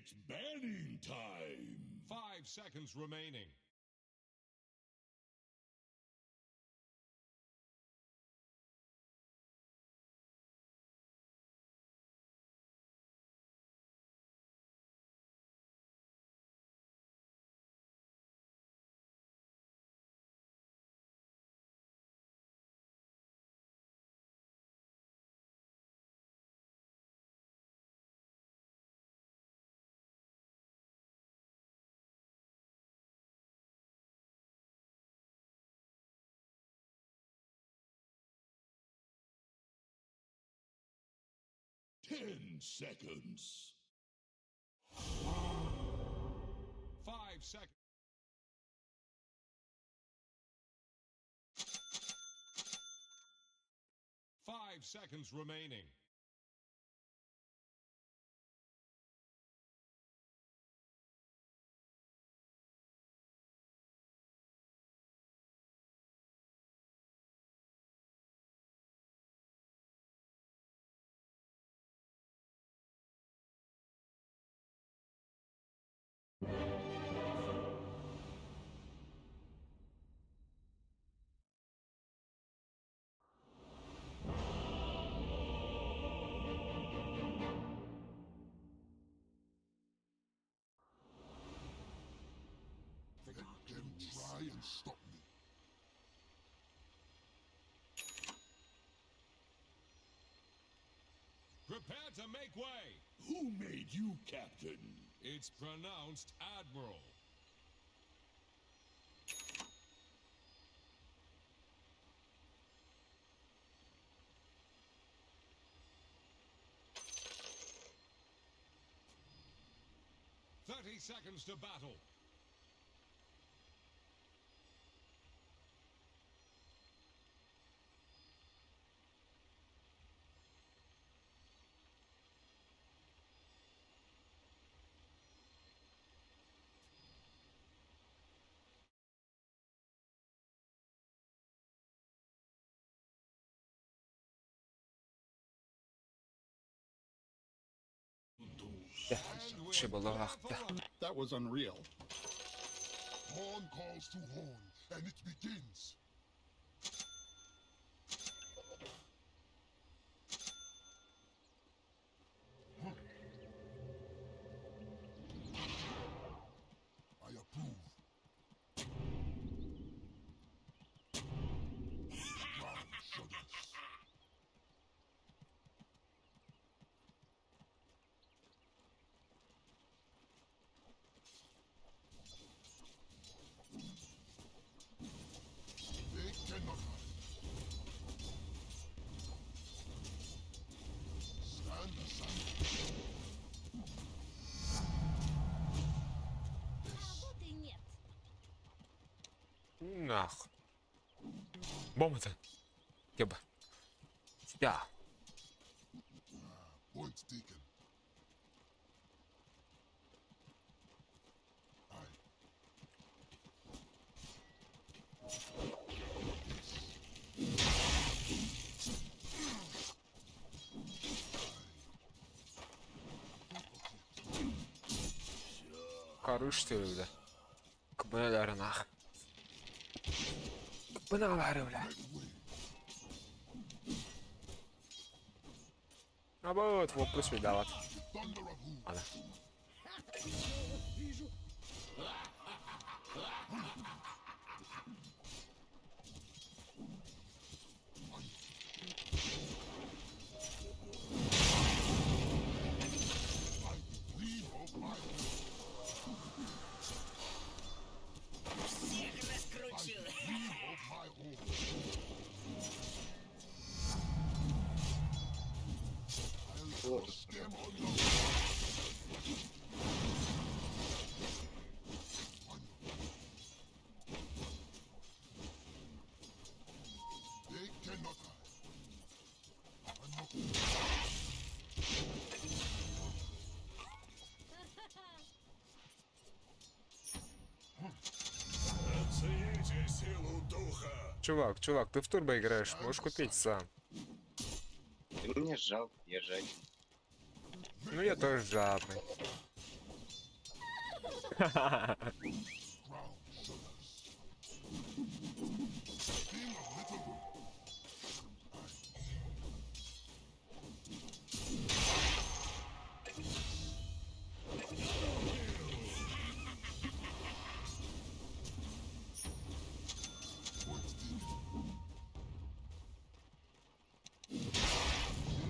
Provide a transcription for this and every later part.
It's banning time. 5 seconds remaining. Ten seconds. 5 seconds. Five seconds remaining. Let them try and stop me. Prepare to make way. Who made you captain? It's pronounced Admiral. Seconds to battle. That was unreal. Horn calls to horn, and it begins. I approve. Ground shudders. They cannot hide. Stand aside. Работы нет. Нах. Бомба-то. Еба. Да. Point taken. Aye. Karış işte öyle. Kıbınalar nah. Kıbınalar öyle. А вот, вот плюс виноват. Thunder of who? Ладно. Leave of my Всех раскручу. leave of my home. I'll crush them on the They cannot hide. I'm not Оцените силу духа. Чувак, ты в турбо играешь, можешь купить сам. Да мне жалко, я жаден. Ну я тоже жадный. Ground shudders. Thing of little worth.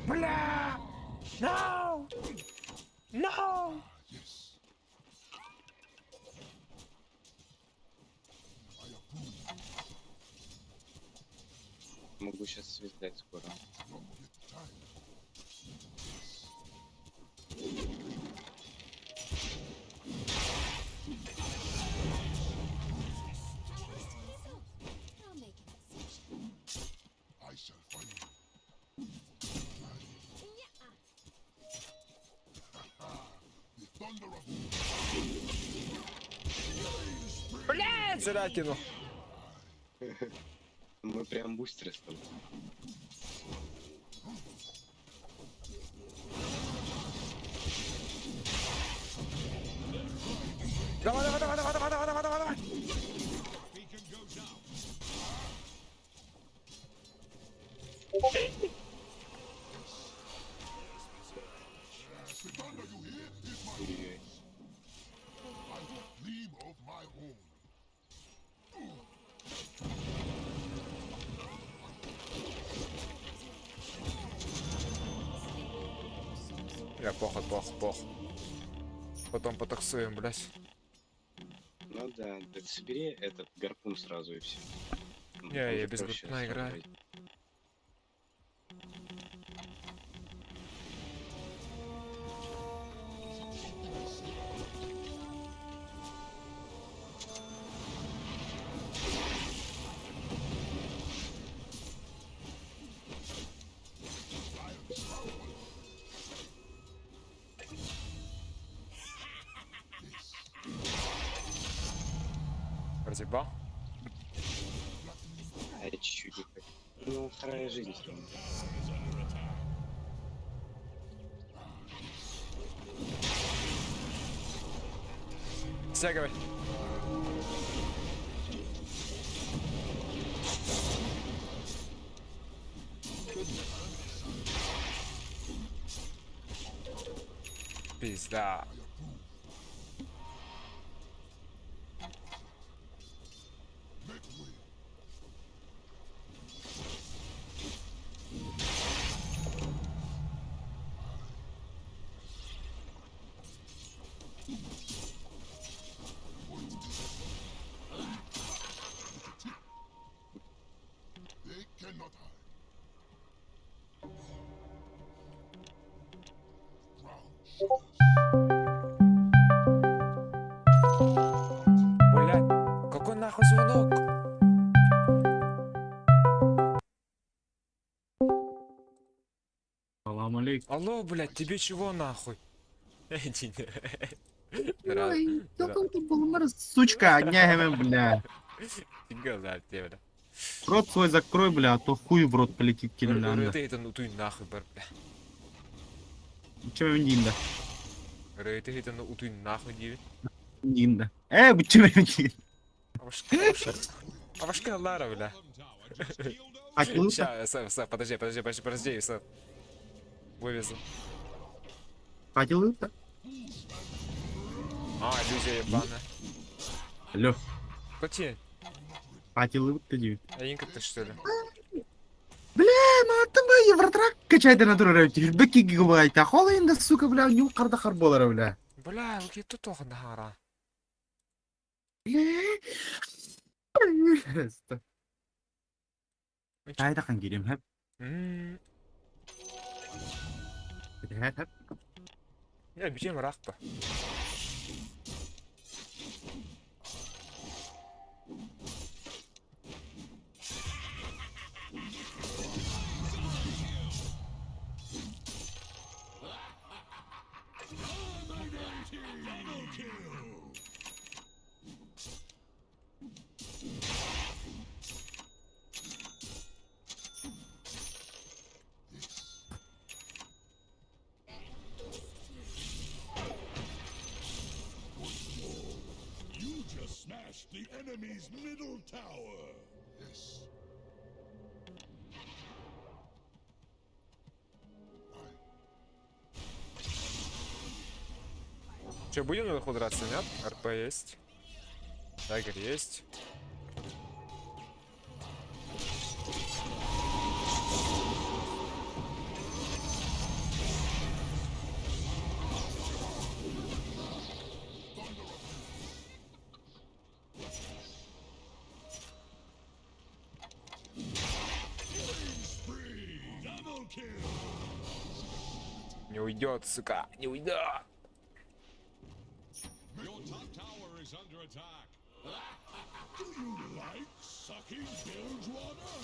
Бля! No! No! Yes. I approve. Могу сейчас светлять скоро. Not yet time. I'll make an exception. I shall find you. The thunder of Блядь, зря кинул. Мы прям бустеры с тобой. Давай, давай, давай, давай, давай, давай, давай, давай, давай. Beacon goes out. the thunder you hear is my Ой-ой-ой. and the gleam of my horn. Бля, похуй, похуй, похуй. Потом потаксуем, блядь. Ну да, так собери этот гарпун сразу и все. Не, я без гарпуна играю. Разъебал? А я чуть-чуть не хочу. Ну, вторая жизнь все равно. Стягивай. Пизда. Make way. They cannot hide. Ground shudders. Блядь, какой нахуй звонок? Салам алейкум. Алло, блядь, тебе чего нахуй? Иди. Ой, ёкалки булмар, сучка, огняем, бля. Фига тебе, бля. Рот свой закрой, бля, а то хуй в рот полетит килинанда. Рейты, ну ты нахуй, бля. Чего динда? Рейты, ну ты нахуй, диви. Динда. Bu чего динда? Авашка Лара, бля. Bottom tower just killed over. Ща, подожди, Сэп. Вывезу. Хотел это? А, иллюзия ебаная. Алло, Коти, хотел это, дивит. а инка ты что ли? Ну это бы евротрак качает на туры, теперь беки гигабайт, а хола инда, сука, бля, не укарда харболара, бля. Бля, уки тут toch нахара. Hayda kan gireyim hep. Hep. Я бичем рахпа. enemy's middle tower. Yes. Че, будем наверху драться, нет? РП есть. Дагер есть. Double kill. Не уйдет, сука, не уйдет. Your top tower is under attack. Do you like sucking bilge water?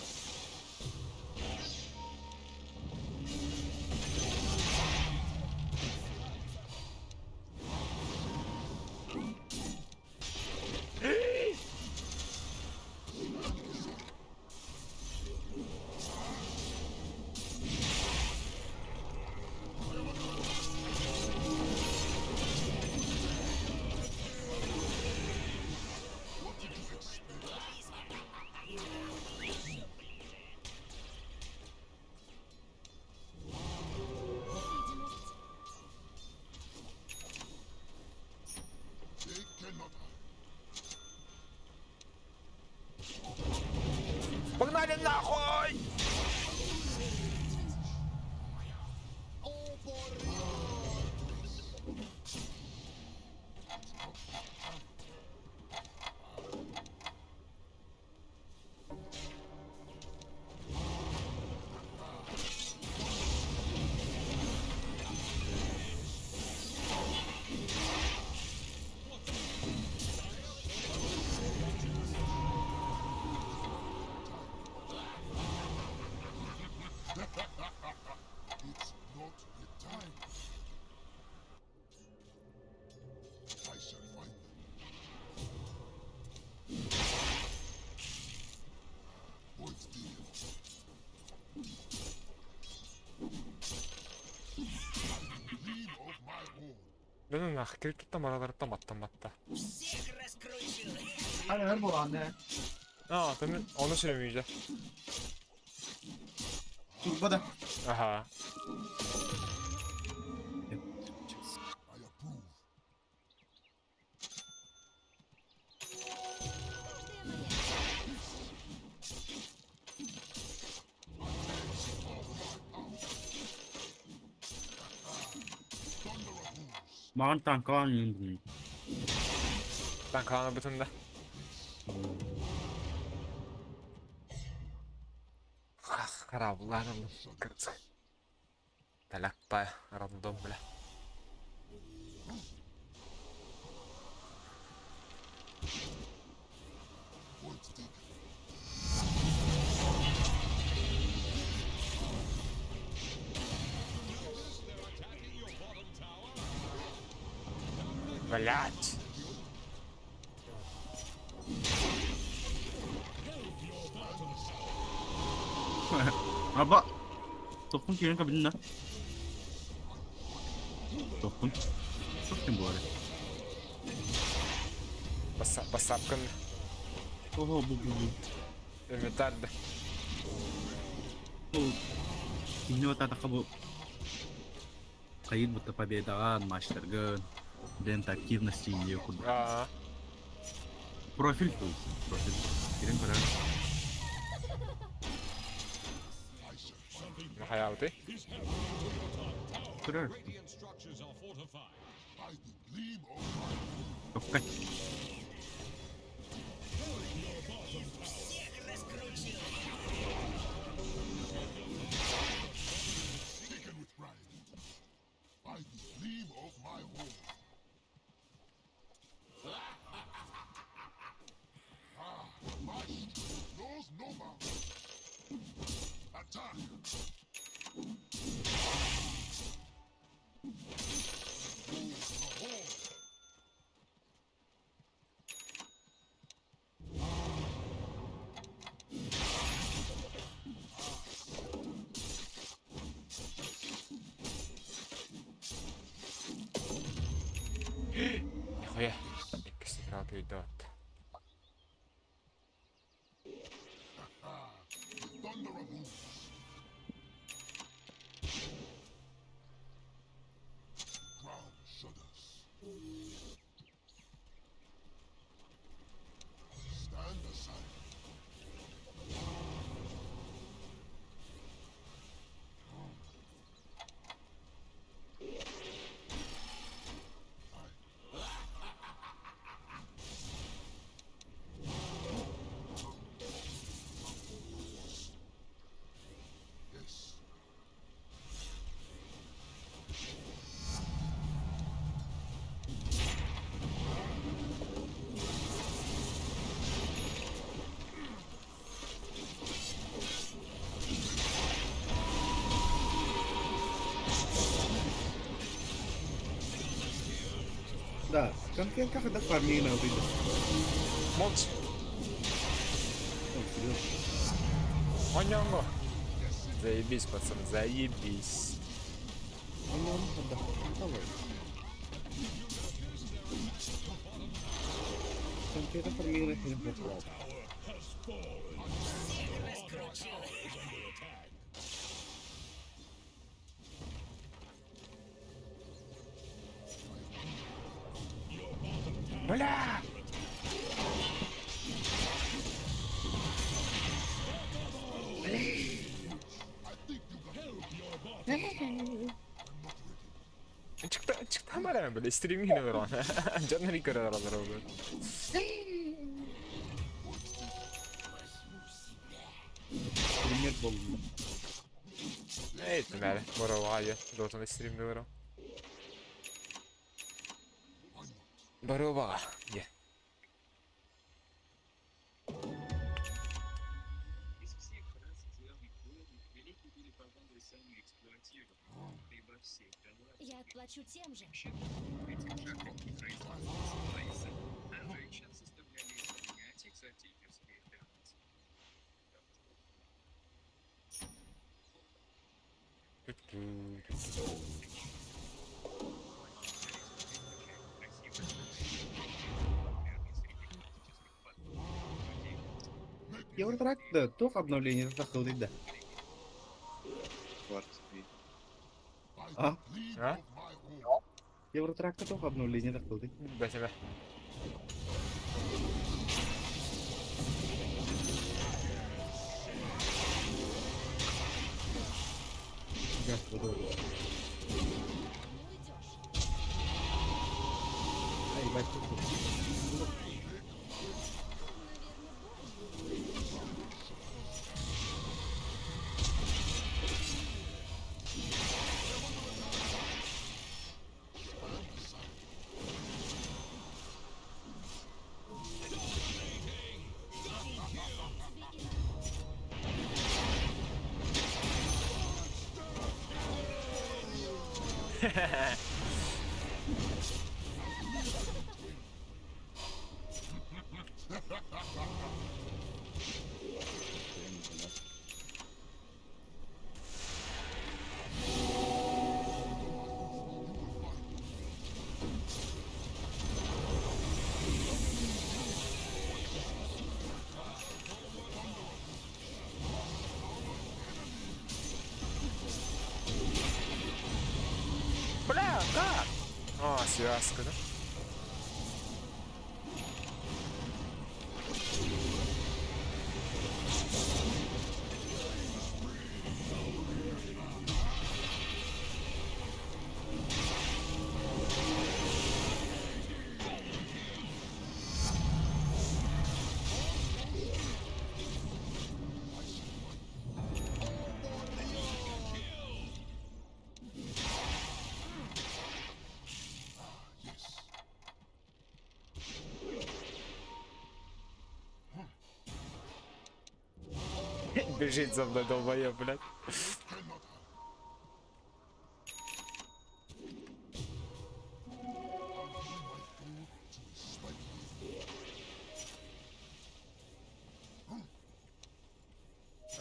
Take another. Погнали нахуй! It's not the time. I shall find them. Point deal. Dream of my own. Да ну нах, там аттаматта. Hadi ver bu anne. Aa, tabii onu söylemeyeceğim. Turbada. Aha. I approve. Mağan tank var mı? Ben Kaan'ın bütünde. Karavullarım kırık. Telakpa random bile. Point taken. They're attacking your bottom tower. Блять. Aba. Topun kirin kabininde. Topun. Topun bu arada. Basapkın Oho bu. ümitlerdi. Ini вот это как бы кайын будто победа матчтарга дент активности не куда. Aa. Профиль был. Профиль. Kirin karar. Hayati. Karar. Radiant structures are fortified. By the gleam of my Топкать. taken with pride. By the gleam of my horn. My strength knows no bounds. Attack! The horn! Нихуя. İkisi rahat uydu attı. Конкретно когда фарминг на выйдет. Молчи. О, серьезно. Онянго. Заебись, пацан, заебись. Давай. Конкретно фарминг на фильм. Бля! Çıktı bana böyle streaming yine ver ona. Canları yıkar aralar oldu. Пример был. Evet böyle. Bora vay. Dota'da streamde var o. Барова. Ye. Из всех рас звездных воинов великий были пожалуй самый эксплуатируемый, ибо все галактики Я отплачу тем же. этих шахматных производств Лайса, а женщин составляли исполнять экзотические танцы. Евротракта только обновление заходит, да. Кварц. А? Ha? Евротракта только обновление заходит. Beseme. Да, вот. Ну идешь. А, ебать, тут. Бля, как? А, связка, да? Бежит за мной, долбоёб, блядь.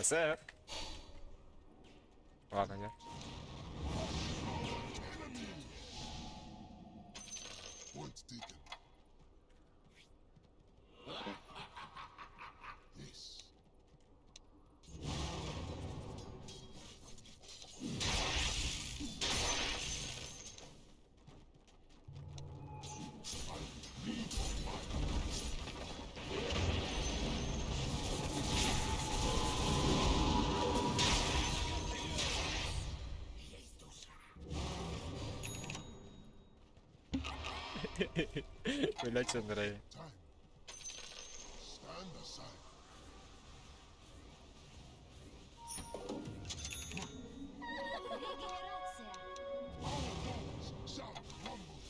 СР. Ладно, нет. Point taken. Yes. Блядь, что нравится. Time. Stand aside. Регенерация. Shout, rumble.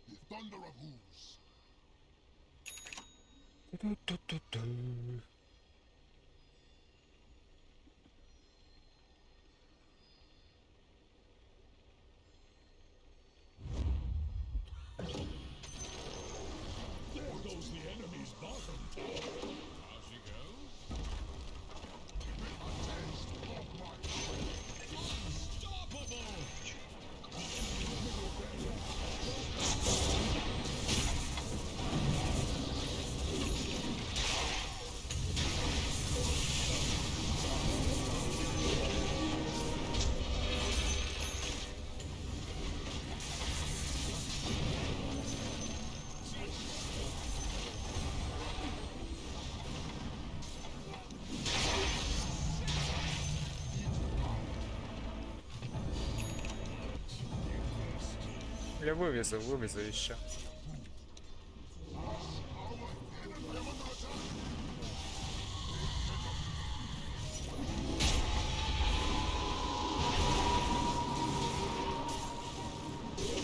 The thunder of hooves. Ту-ту-ту-ту. As you go. Unstoppable! Я вывезу еще.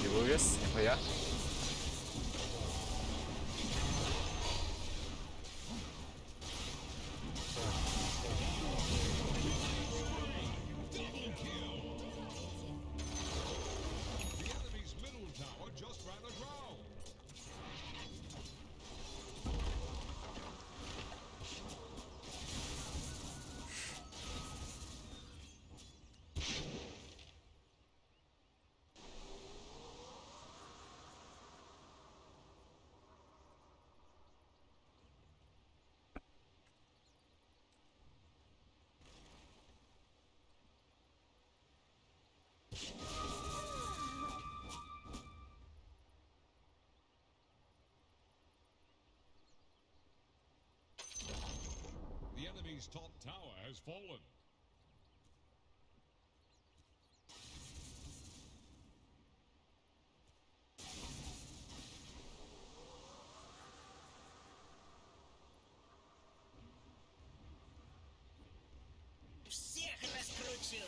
И вывез, нихуя. The enemy's middle tower just ran aground. The enemy's top tower has fallen. Всех раскручу!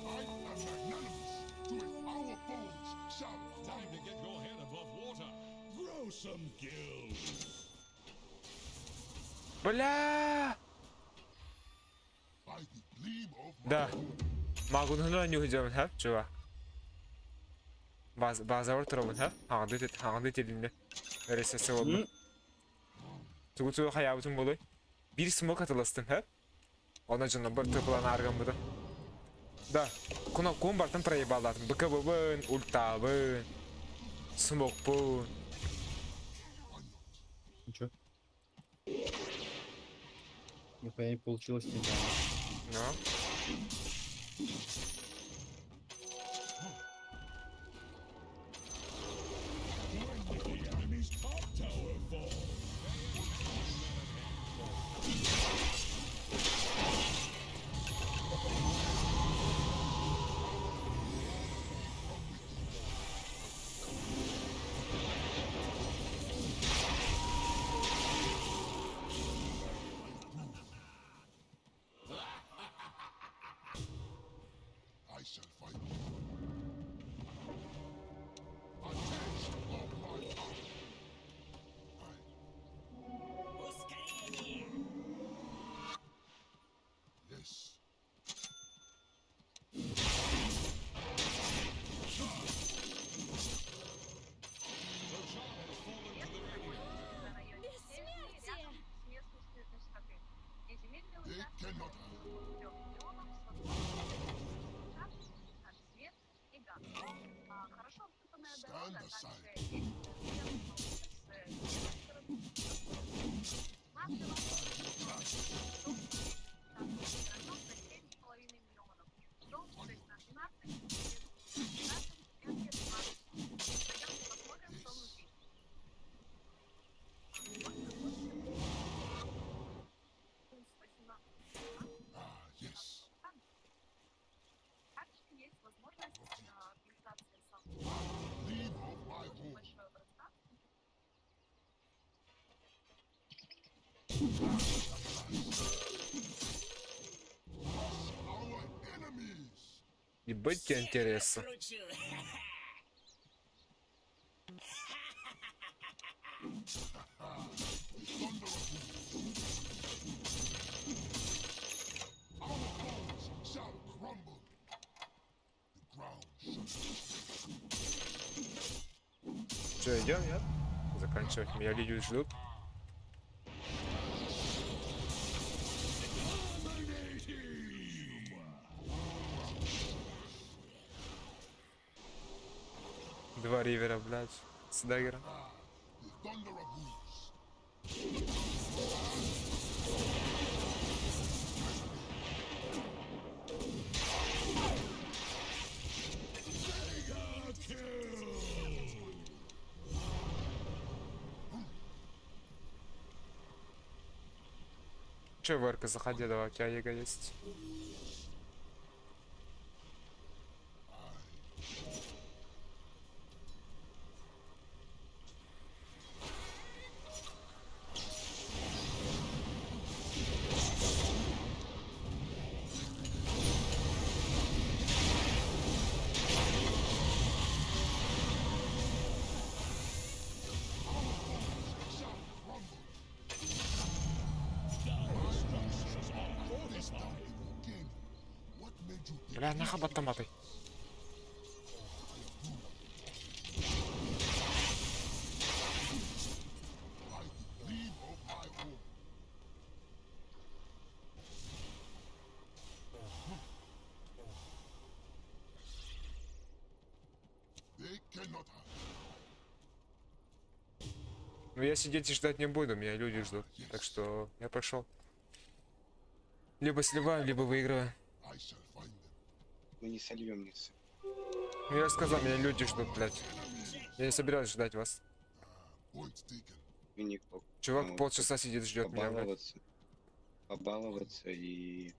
I am magnanimous to it our foes shall Time to get your head above water. Grow some gills. Бля! by the gleam of my Да. Магун хөлөө ню хижэв хав чува. Базавар турабын хав. Хагады телинде. Ресесе болду. Зүгүцүү хаябытын болой. Bir смок атыластын хав. Ona жана бір тыпланы арган буду. Да. Кон бартын проебалатын. БКБ-бын, ультабын, смокпун. Ничего. Нихуя не получилось не знаю. Ну. I shall fight. A taste of my power. Ускорение! Yes. They cannot stand aside. Ah, yes. Gleam of my home. Ебать тебе Всех интересно. раскручу. Our foes shall crumble. The ground shall Че, идем, нет? Заканчивать. Меня люди ждут. Два ривера, блядь, с даггером. the thunder of hooves. Че, Варка, заходи, давай, у тебя яга есть. King, what made you think Бля, нахуй автоматы. I could dream of my own? They cannot have. Ну я сидеть и ждать не буду, меня люди ждут. Так что я пошел. Либо сливаю, либо выигрываю. I shall find them. Мы не сольем них. Ну я сказал, меня люди ждут, блядь. Я не собираюсь ждать вас. Point taken. Винни-Пух. Чувак Ну, полчаса сидит, ждет меня, блядь. побаловаться. Побаловаться и...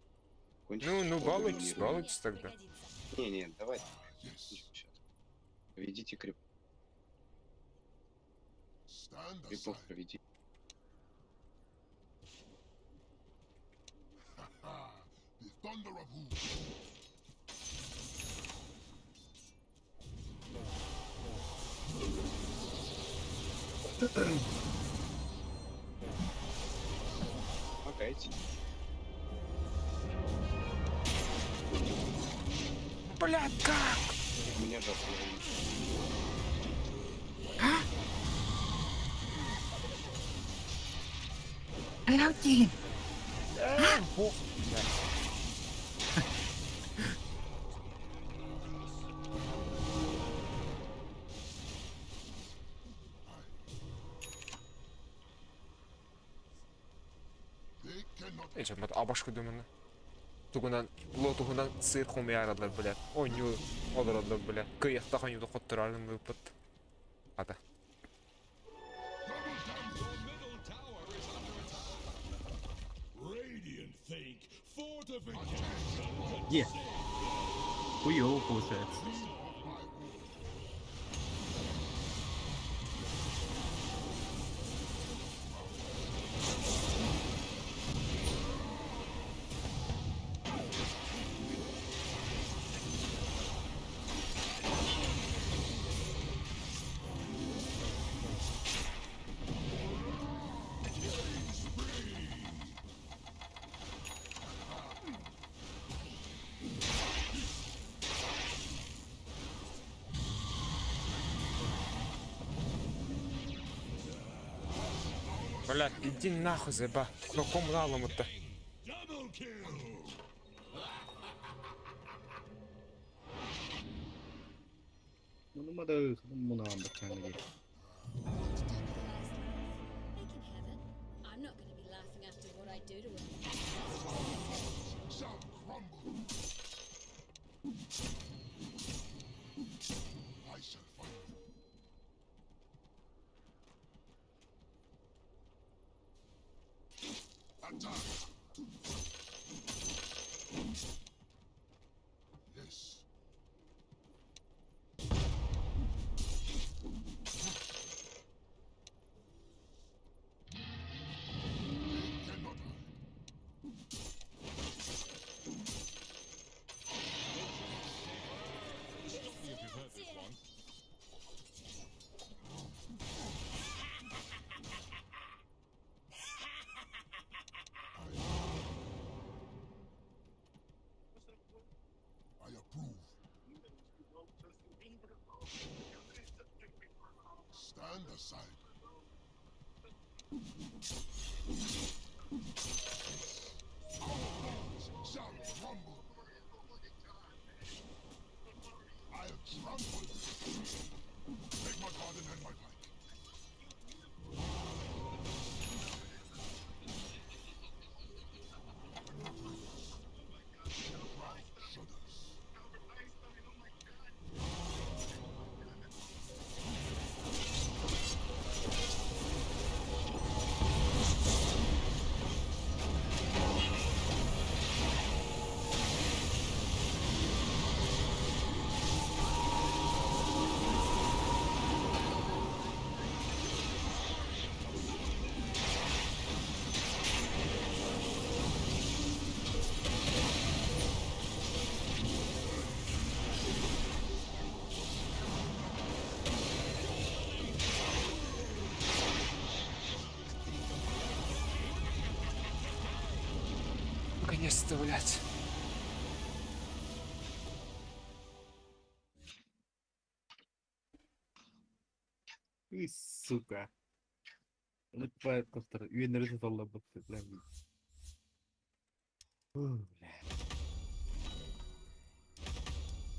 кончить Ну, ходу балуйтесь, доминирования. балуйтесь тогда. Пригодится. Не, давай. Yes. Сейчас. Ведите Stand крипов, aside. проведи. The thunder of hooves. Помогайте. Блядь, как? Меня жалко. Подожди. They cannot Ey, mä abashku dümünü. Tugunan, lotugunan sıyır kumu yaradılar, блядь. Oyunu olaradılar, блядь. Kıyıkta kanyudu kutturalım ve pıt. Hadi. Radiant think fortification. Где? Хуёво получается. Блядь, иди нахуй, заеба. По какому налому-то? Double kill. Bunu mu da bunu aldık kendine. They can have it. I'm not going to be laughing after what I do to them. shall crumble. I shall find them. Attack. Yes. They cannot hide. Stand aside. Our bones shall crumble. I'll trample. Take my pardon and my pike. Ground shudders. Наконец-то, блядь. И сука. Unutmayın dostlar. Üyeleri de zorlamak istedim.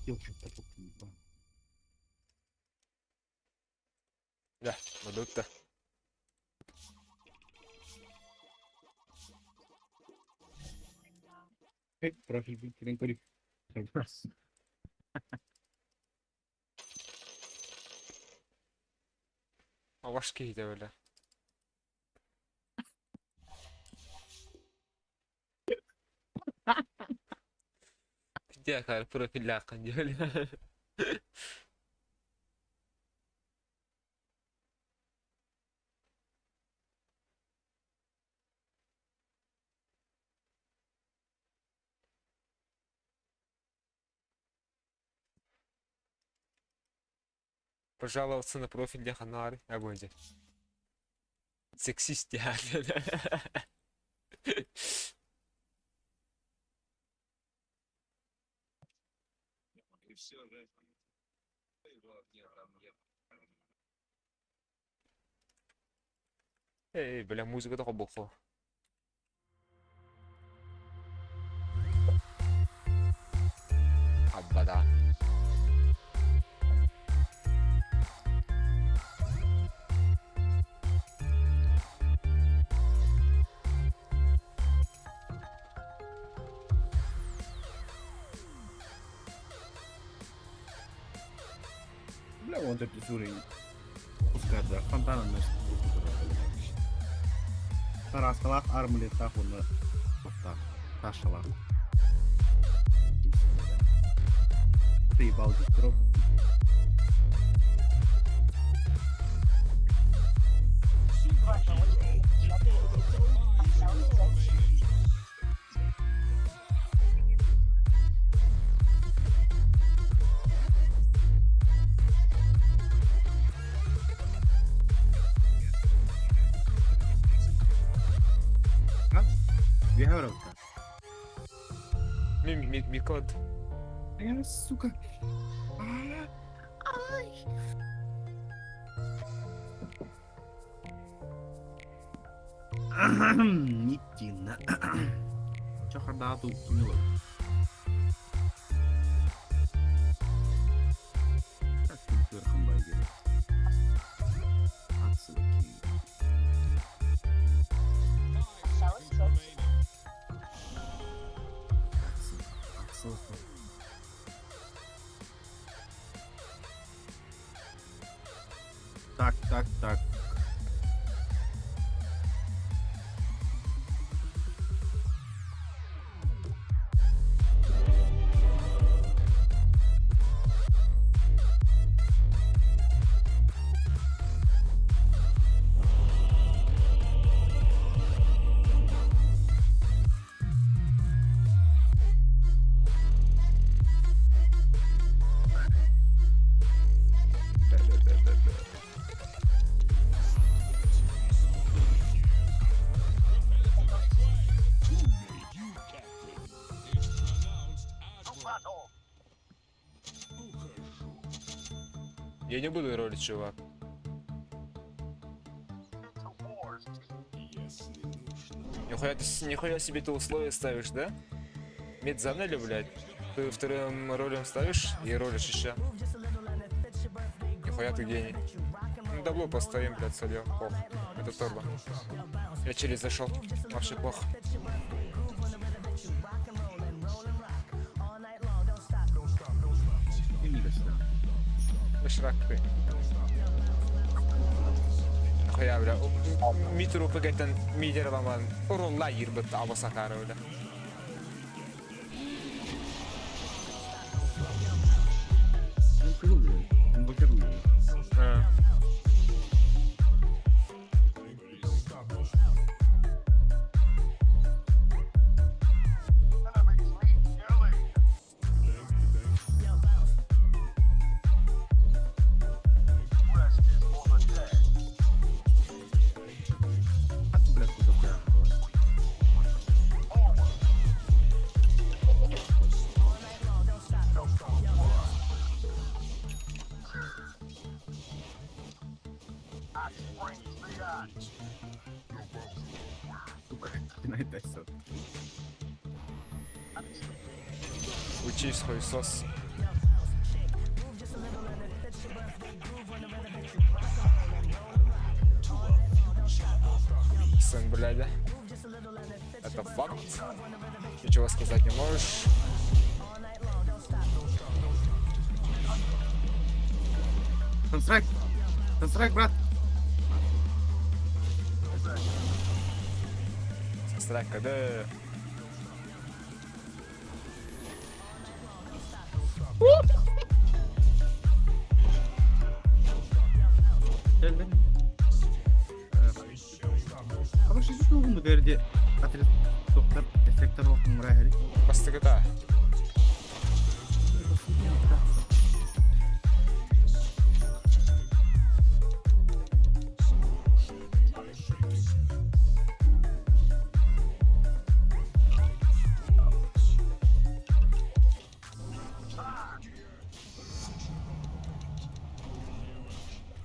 Yok çok iyi. Да, надо-то. Profil bilgilerini koyup. Başkaydı öyle. Bir dakika profil hakkında öyle. Пожаловаться на профиль для Ханары. Огонь. Сексист yani. И все же. Эй, бля, музыка такая бухла. Аббада. Бля, он же писурый. Пускай, да, фонтаном на Тараскалах, армлет, так он, вот так, ташалах. Приебал дистроб. Вигаровка. Микод. Я, сука. Нитина. Чё хардату мило. Как ты сверхом байгер? Отсылки. Отсылки. Так. Я не буду ролить, чувак. Нихуя себе ты условия ставишь, да? Медзанели, блядь. Ты вторым ролем ставишь и ролишь еще. Нихуя ты гений. Ну, дабло поставим, блядь, сольем. Ох, это торба. Я через зашел. Вообще плохо. Шрак ты. Нахуя, бля. Митру пакеттен мидер аламан. Урулла йырбыт абасатары, бля. Учись, хуесос. Сын, блядя. Это факт. Ничего сказать не можешь. Санстрайк, брат. Санстрайк, да. Geldi. Ama şu şu mu derdi? Atlet doktor efektler olsun muraheli. Bastık da.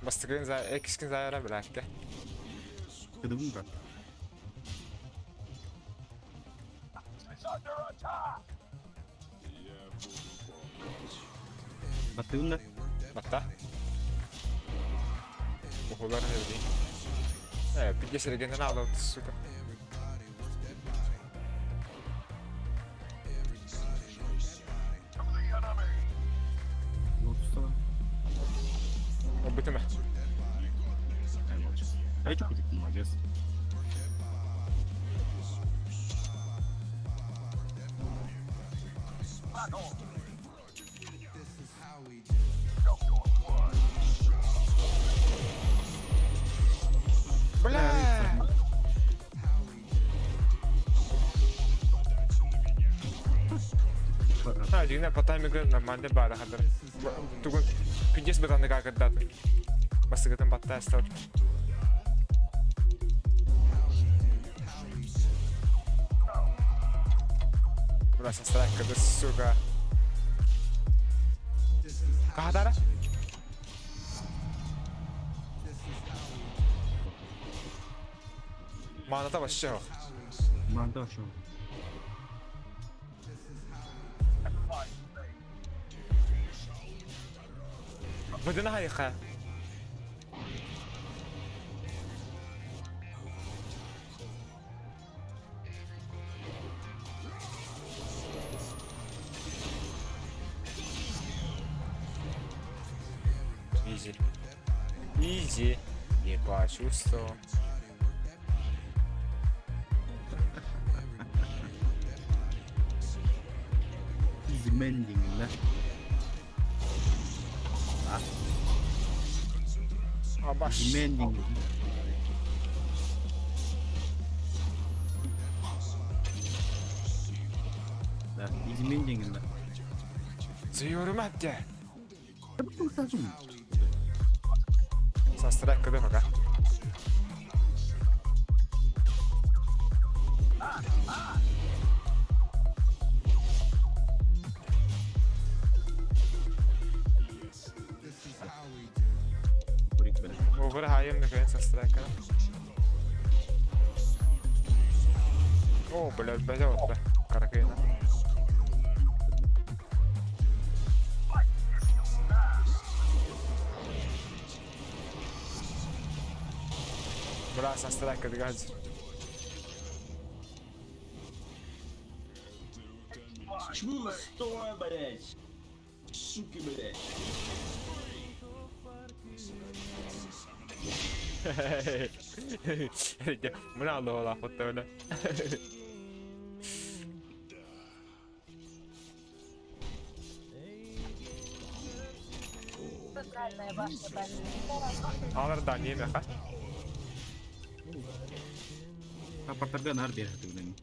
Bastıkın ekiskin zayara bıraktı. Kıdı mı bırak? Batığın da. Batta. Buhular ne bileyim. Evet, bir geçeri kendine aldı suka. Lotus'ta var. O bitime. Ay çok kötü kullanacağız. Ha, jadi nak patah migran namanya barang hadar. Tukun pinjas bertanda kaget datang. Basta kita patah start. Berasa strike ke suka. Kahadara? Mana tak başlıyor. Manda şu. بدنا هاي خا Easy. Easy. Не почувствовал. Mending lah. Abaş. Mending. Lah, easy mending lah. Заюрим атя. Tabii ki lazım. Састрак kada maka. Kurik bela. Over hayım ne kadar састрак kada. О, блядь, берет, да. Каракейна. Бля, со страйка двигается. Чему стой, блядь? Суки, блядь. Buna Allah fotta öyle. Alırdan yeme ha. Apa terdengar dia tuh ini.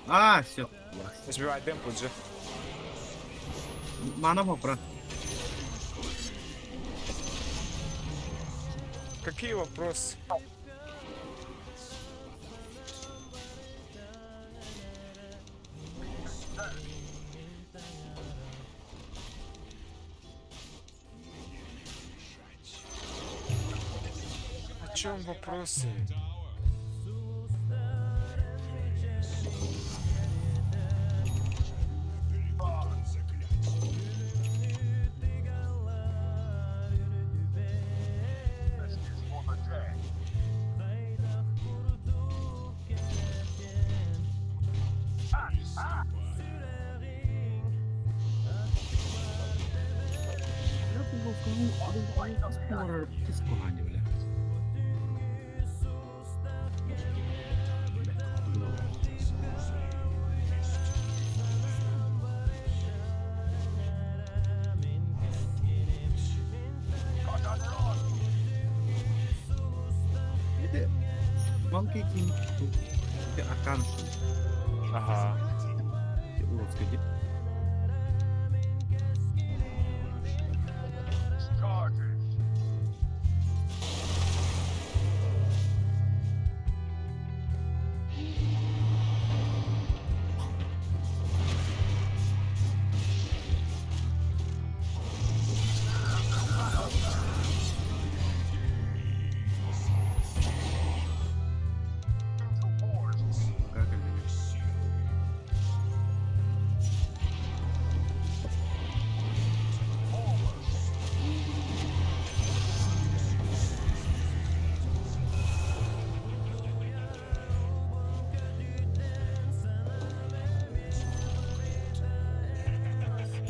А, все. Сбивай темп тут же. Мана попра. Какие вопросы? О чем вопросы? Keskohannya bля. Это Monkey King tuh tidak akan Ага. uruskan dia.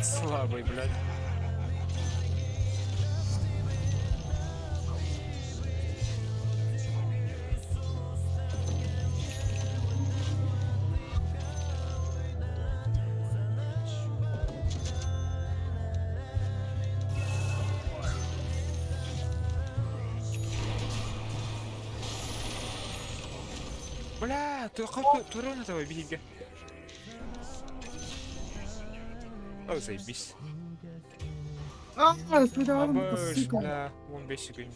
Слабый, блядь. Бля, турон этого бига. О, заебись. Обыш, да, 15 секунд.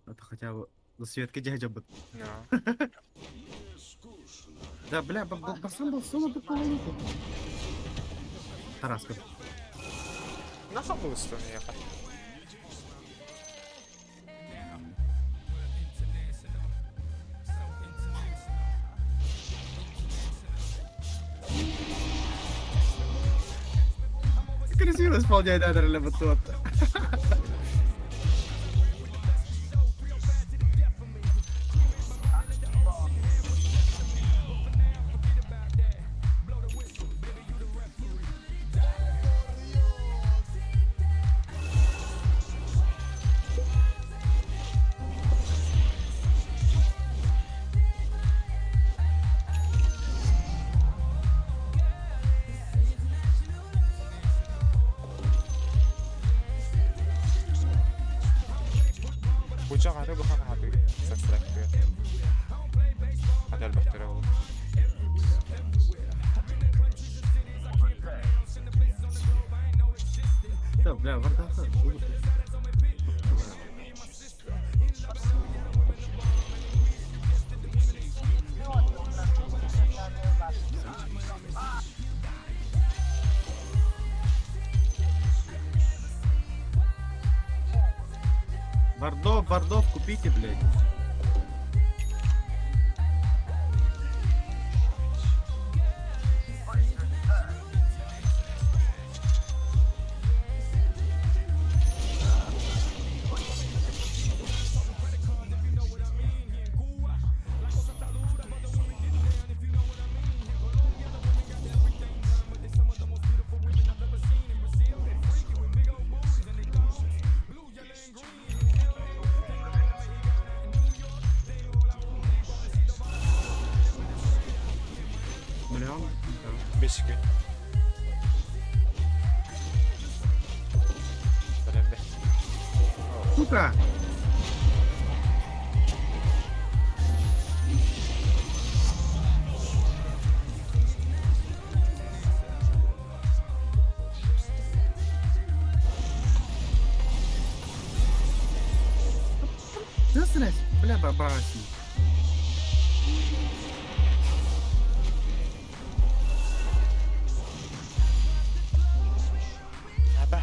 Это хотя бы Светка дядя бы. Да. Да, бля, пацан был сумма такого лука. Тараска. Нахуй было стороны ехать. Красиво исполняет Адер Лебатот. Bıçak atı bu kadar atı. Sesler diyor. Hadi elbette oğlum. Да, бля, вардаса. Вардов, купите, блядь. Миллион? 5 gün. Önemli. Сука! Засрать! Бля, бабаси. Haber.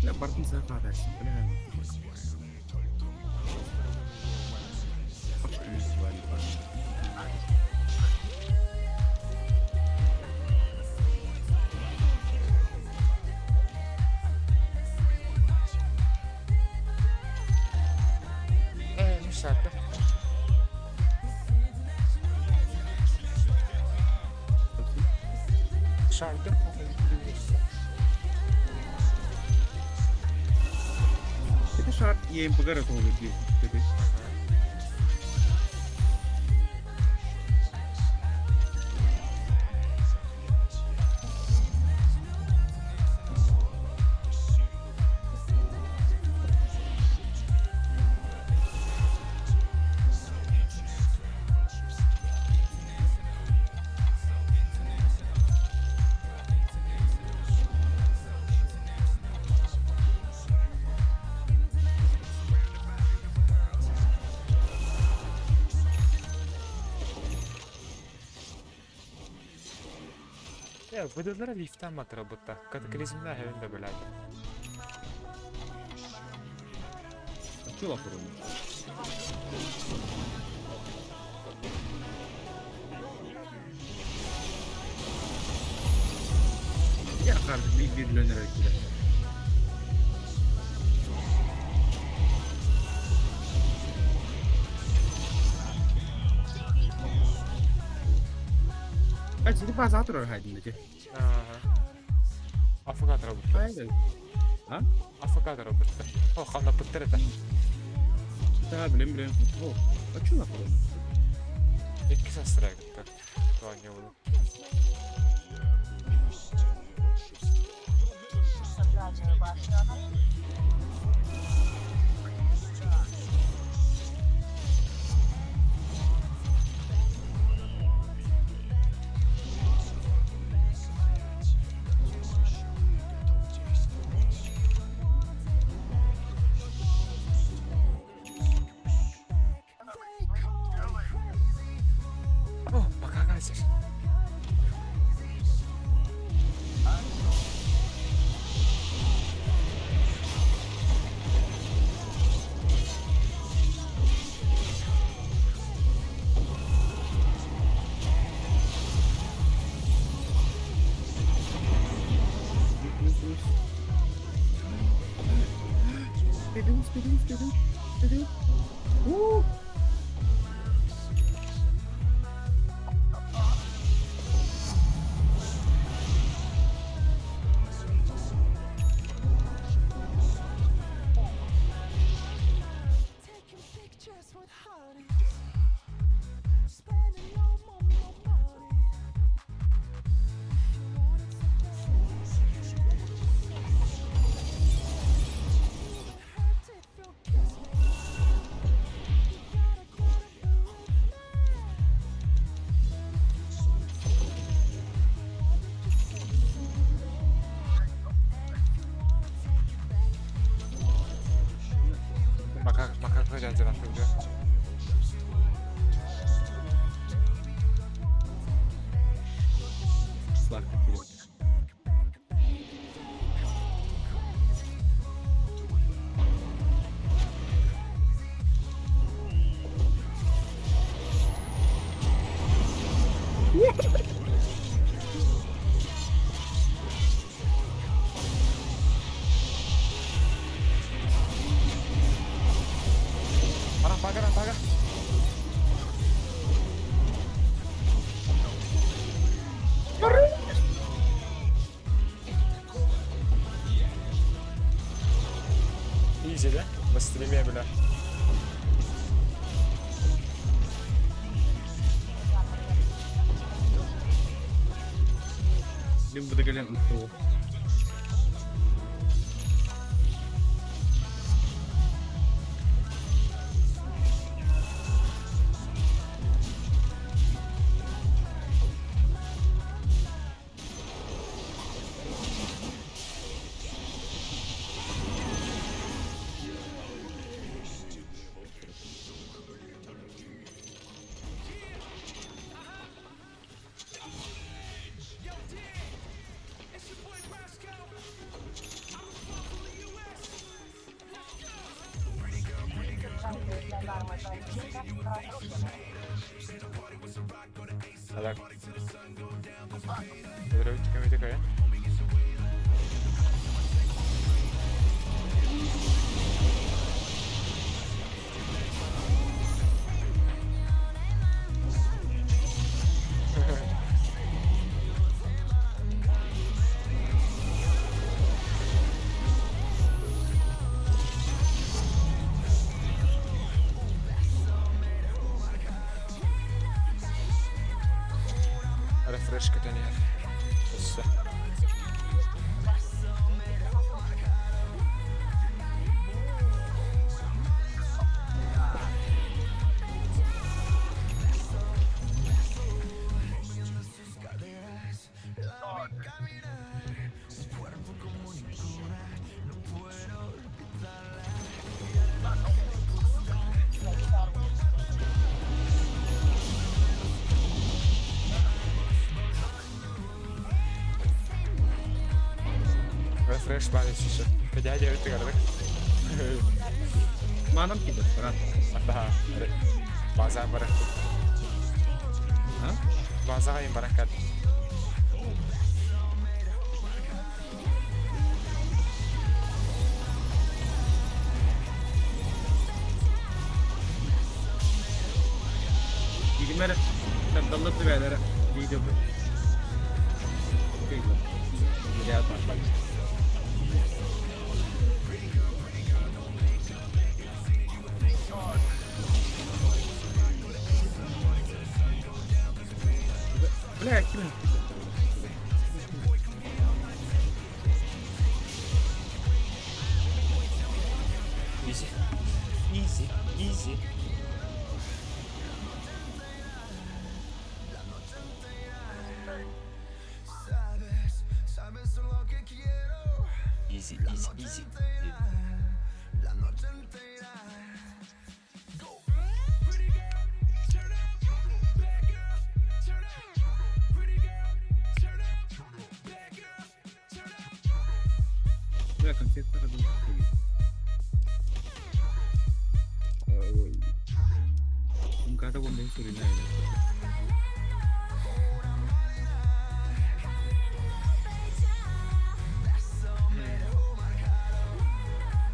Бля, бортни захватайся, бля. Bu saatte. Şarkı. Это шарт, я им погородил людей. Ya bıdılara liften mi atır butta? Kataklizmler herinde böyle. Что лапуру? Ya kardeşim bir dönerek gider. Jadi pas atur hay dinle. Aha. Afgan robot. Hayır. Ha? Afgan robot. O kanla pıttırdı. Tabii bilmiyorum. Oh. Açın lapurу. İki sastıra gitti. Doğanya oldu. Oh, bak arkadaşlar. Dedim. Makaka geldi lafı diyor. Slarka. Easy de. Bastırmaya bile. Din bu da gelen mutlu. Salak. Böyle çıkamayacak ya. Refresh ka tani. Basta. Refresh balik susah. Kejadian itu kan? Mana kita berat? Ada. Bahasa barang. Hah? Bahasa yang barangkat. Gimana? Tentang tuh ada video. Oke, lihat apa? Bırak kimi? Easy. Easy. Easy. Easy, easy, easy. Bırak konser dulu. Kata bunda yang suri naik.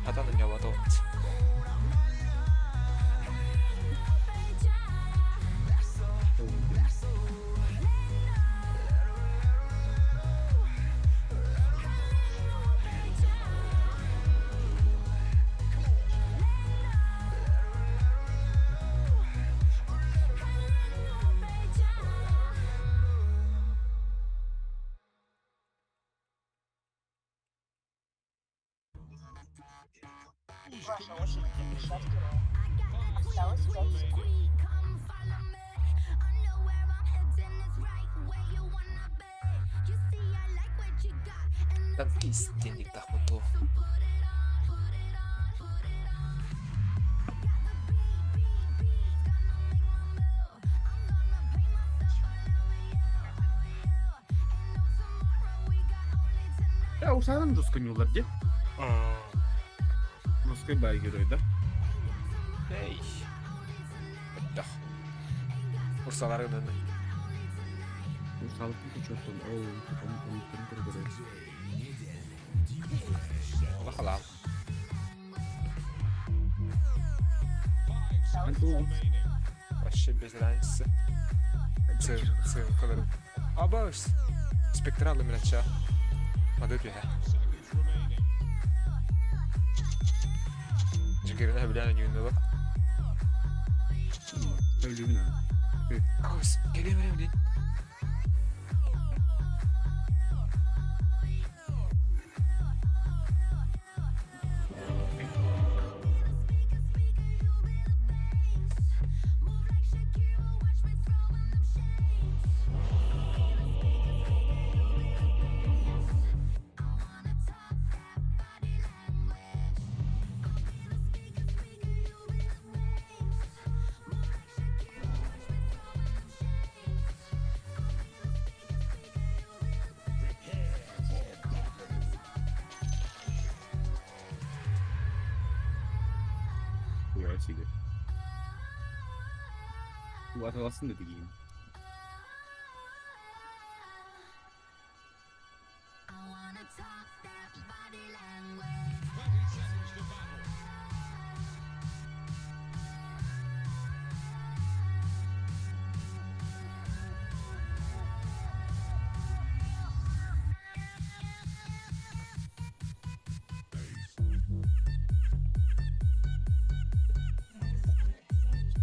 Hata nyawa tuh. Dan istediğini takmadı. Ya usahadan Rusk'un yolları diye. Rusk'un bayi görüyordu. Hey. Dah. Bursaların önü. Bu sağlıklı da çok dolu. Oo, onu kırıyor. Allah Allah. Hadi oğlum. Вообще без разницы. Сığın kalırım. Abars. Spektralım ilaçça. Hadi bir he. girine bilen yönünde bak. Ölümün ha. Ağız geliyor mu değil? Bu gerçeği. Bu atalasın da diyeyim.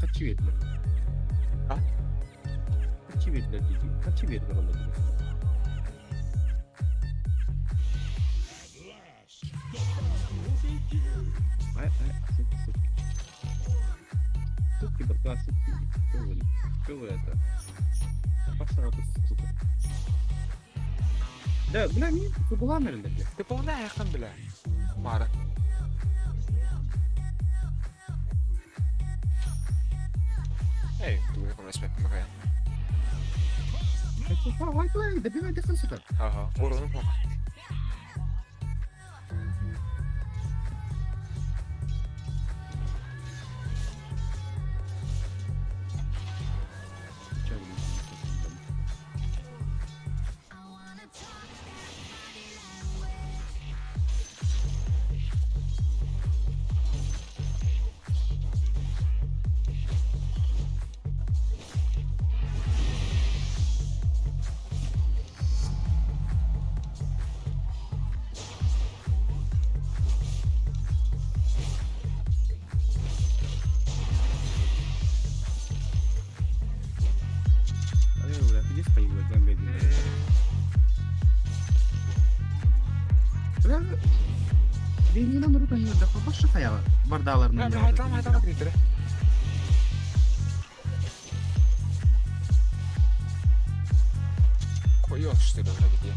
Kaçı verdiler? Ha? Kaçı verdiler diyeceğim. Kaçı verdiler olabilir? Ay sık. Sık gibi daha sık gibi. Böyle это. Başlar o sık. Да, бля, не, ты была, наверное, Ти повне яхан бля. Мара. Ей, tu ne konuş map'ime kaya. Вай, добивай дефенсива. Aha, oranın bak. Бля, иди спои, бля, Bля, beni inanırım ben yolda başı kaya bardalarının Ya bir yanında. haytan gidiyor. Koyuyor işte böyle gidiyor.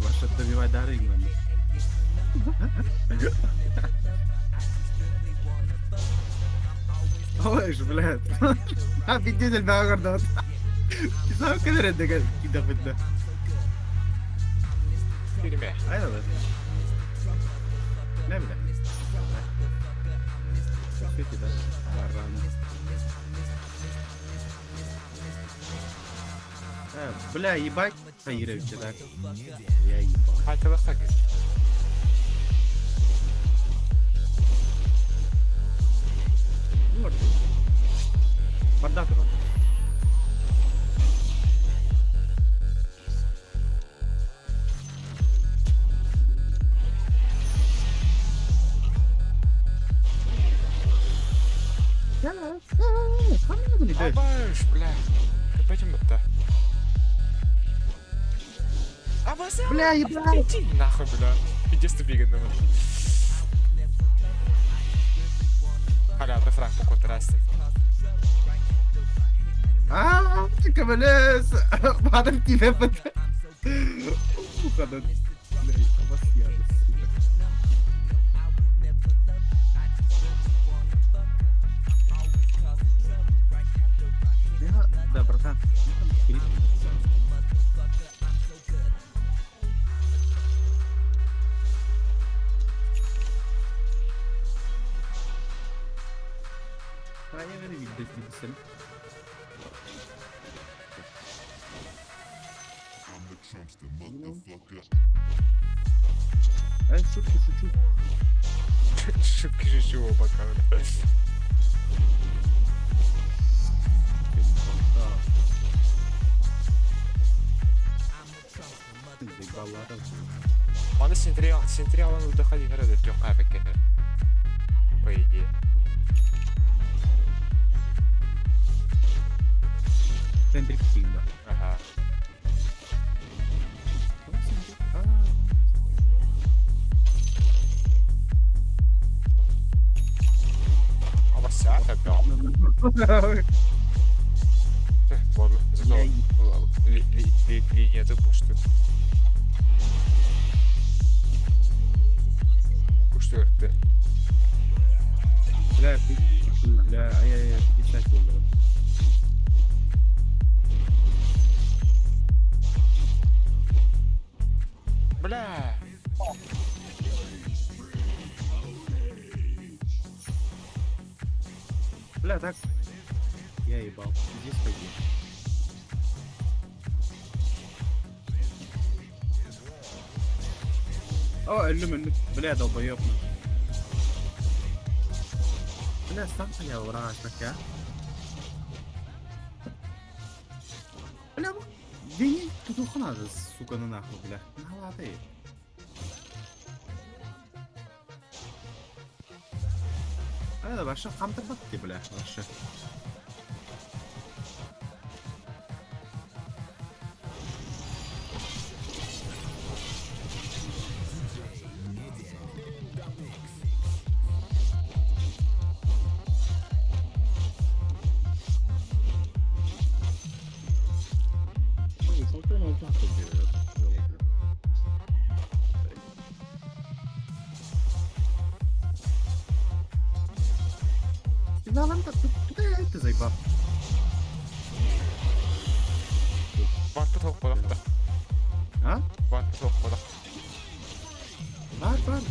Başta добивать дары именно. Ой, блядь. А, пиздец, да, гордо. Знаешь, как это кидать? Filme. Aynen öyle. Ne bileyim. Peki de. Yarrağını. Бля, ебать. Таировича, так. Я ебал. Haytalar sakın. Вот. Поддатывай. Abaş, bля. Копайте мыта. Абаса. Бля, ебать. Иди нахуй, бля. Иди с тобой гандамы. Hala da Frank bu kontrastı. Aaa, çıkamayız. Madem ki yapmadı. Bu kadar. Neyse, nasıl yani? Ya, да, братан. Правильно видно, что I'm the Trumpster, motherfucker. Ай, шутки, шучу. Şık şu bakalım. Да. сентри алан удахали города трёхка пеккене. По идее. Центрик всегда. Ага. Ama saat yapıyor. Ладно, зато линия запустит. Пусть örttü. Бля, бля, ай-яй-яй, 50 долларов. Бля. Бля, так. Я ебал. Иди сходи. О, اللي بلا долбоёб. Бля, сам я ураж, так я. Бля, бeni tutuqlanadi, sukani nahvu, bля. Nahvati. Ana başa qamtirbatdi, bля, başa. Финалом ты заебал. Vardı çok kolakta. А? Vardı çok kolak. Var, даже.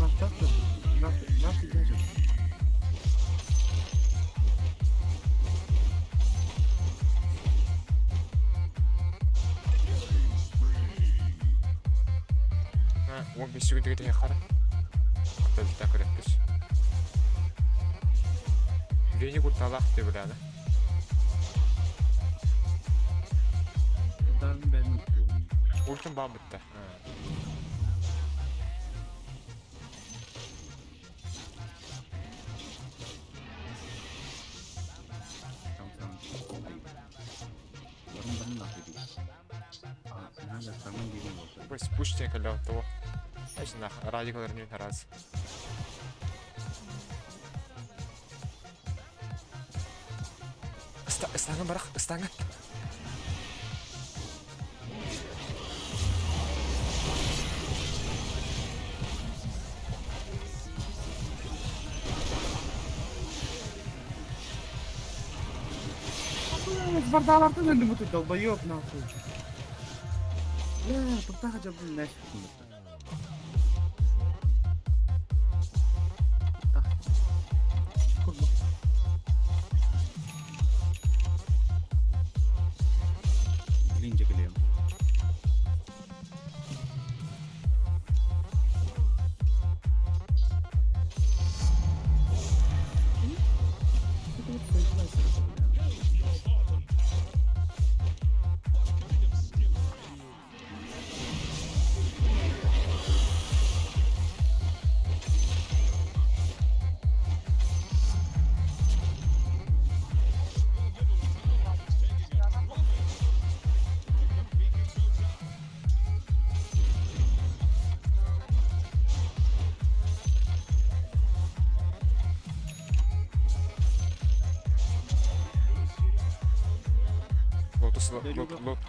Ha, 15 секундге дейін қара. Қытайды так өретпіз. Жүрені құрталақ деп біләді. Ben unuttum. Ультим бам бітті. Tamam. Yarın nahvu değil. Надо самым видим вот. Пусть пуштен кәлі того. Әшін радикалармен тараз. Istangın bırak, istangın. Бардалардан önde bu долбоёб нахуй. Бля, тут так хотя бы нафиг. Lince geliyorum.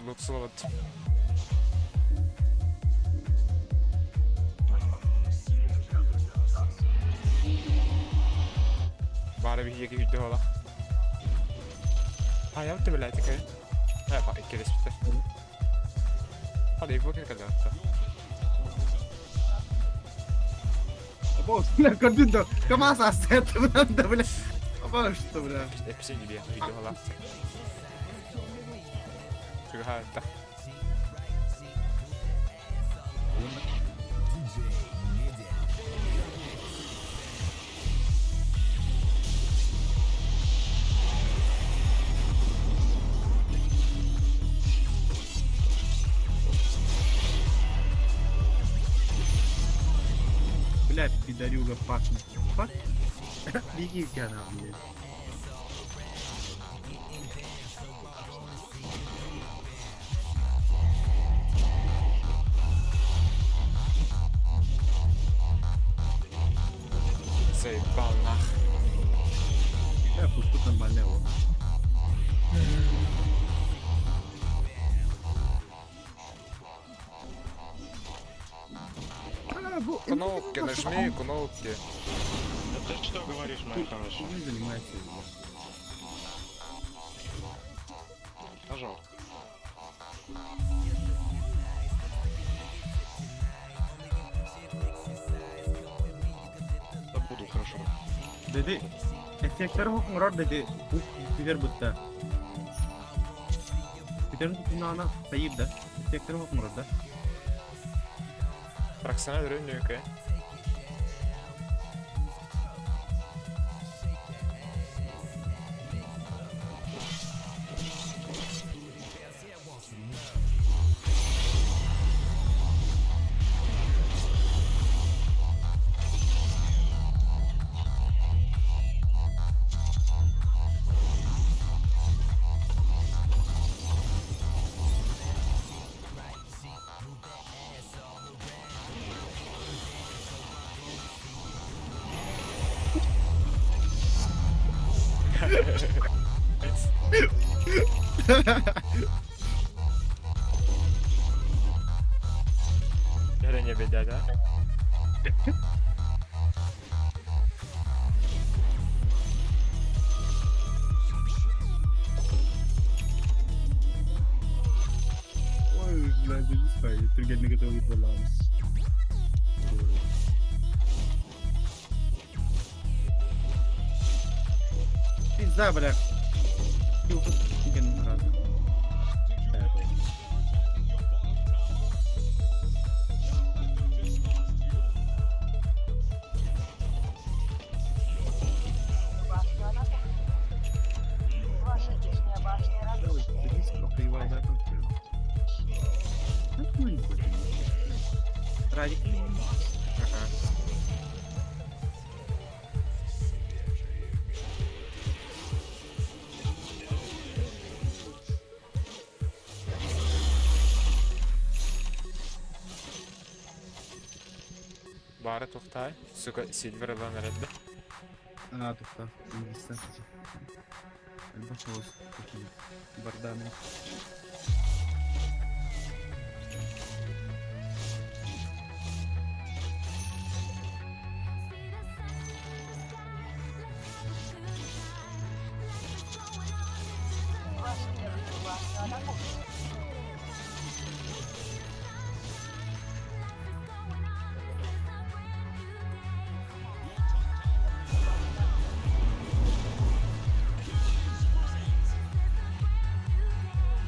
Lotus'u aladım. Bari bir yeki video ola. Ha yaptı bile artık ya. Ha bak iki resmite. Hadi bir bakın kadar hatta. Або, бля, кандидо, КамАЗ оставит, бля. Або, что, бля. Hepsi gibi ya video ola. Çünkü hayatta. Дарюга пахнет. Пах? Беги, Киана, блядь. Заебал нах. Пусть тут нормально его. Кнопки, нажми кнопки. Да ты что говоришь, моя хорошая? Не занимается. Нажал. Да буду, хорошо. Dedi efektleri hukmurar dedi. Bu biber butta. Biberin tunağına sayıp da efektleri hukmurar da. Бıraksana dönüyor ki. Hele nie wiedziała. Ой, блядь, не знаю, триггер не готовый баланс. Пизда, бля. Триггер раза. Радик. Ага. Bari to'xtay. Suka Silver lanaradi. А, тоқта. Инвестиция. Albatta olsun. Bardağını.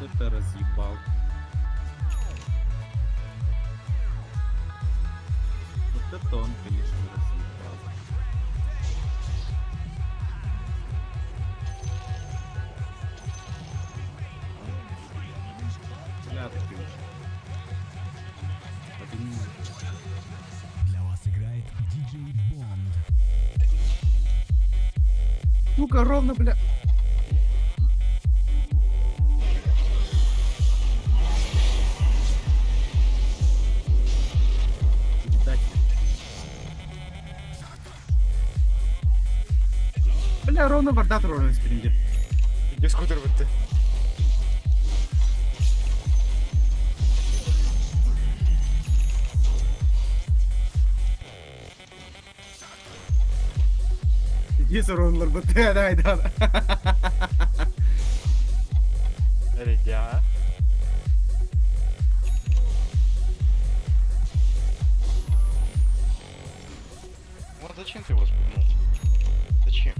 Кто-то разъебал. Вот это он, конечно, разъебал. Бля, такие. Подними. Для вас играет диджей Бонд. Ну-ка, ровно, бля. Бля, ровно вардат ровно спрингер. Дискутер bitti. İyi sorunlar bu hayda. Evet ya. Вот зачем ты его спугнул? Зачем?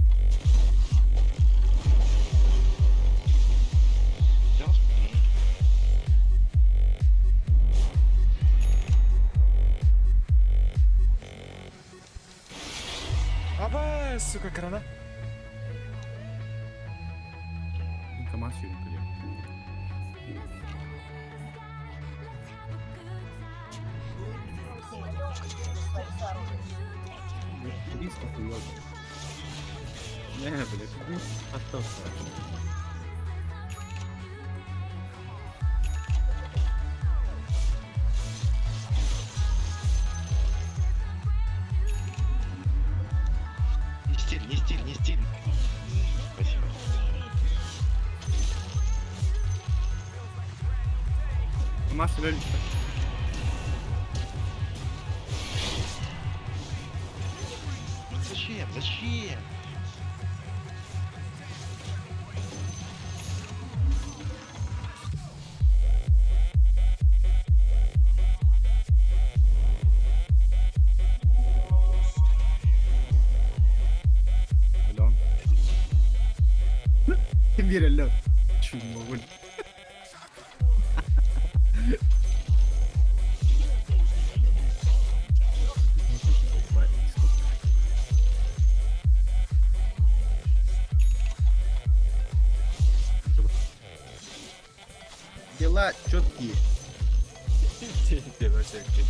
Взял, спугнул. Aba, сука, крана. Информацию не поделал. Близко хуёво. Не, блядь, остался. Не стиль, не стиль, не стиль. Спасибо. Масса лёлька. Зачем? Зачем? Алло. Kim bilir lan. Çulmuğun. Дела четкие. Deme sevki.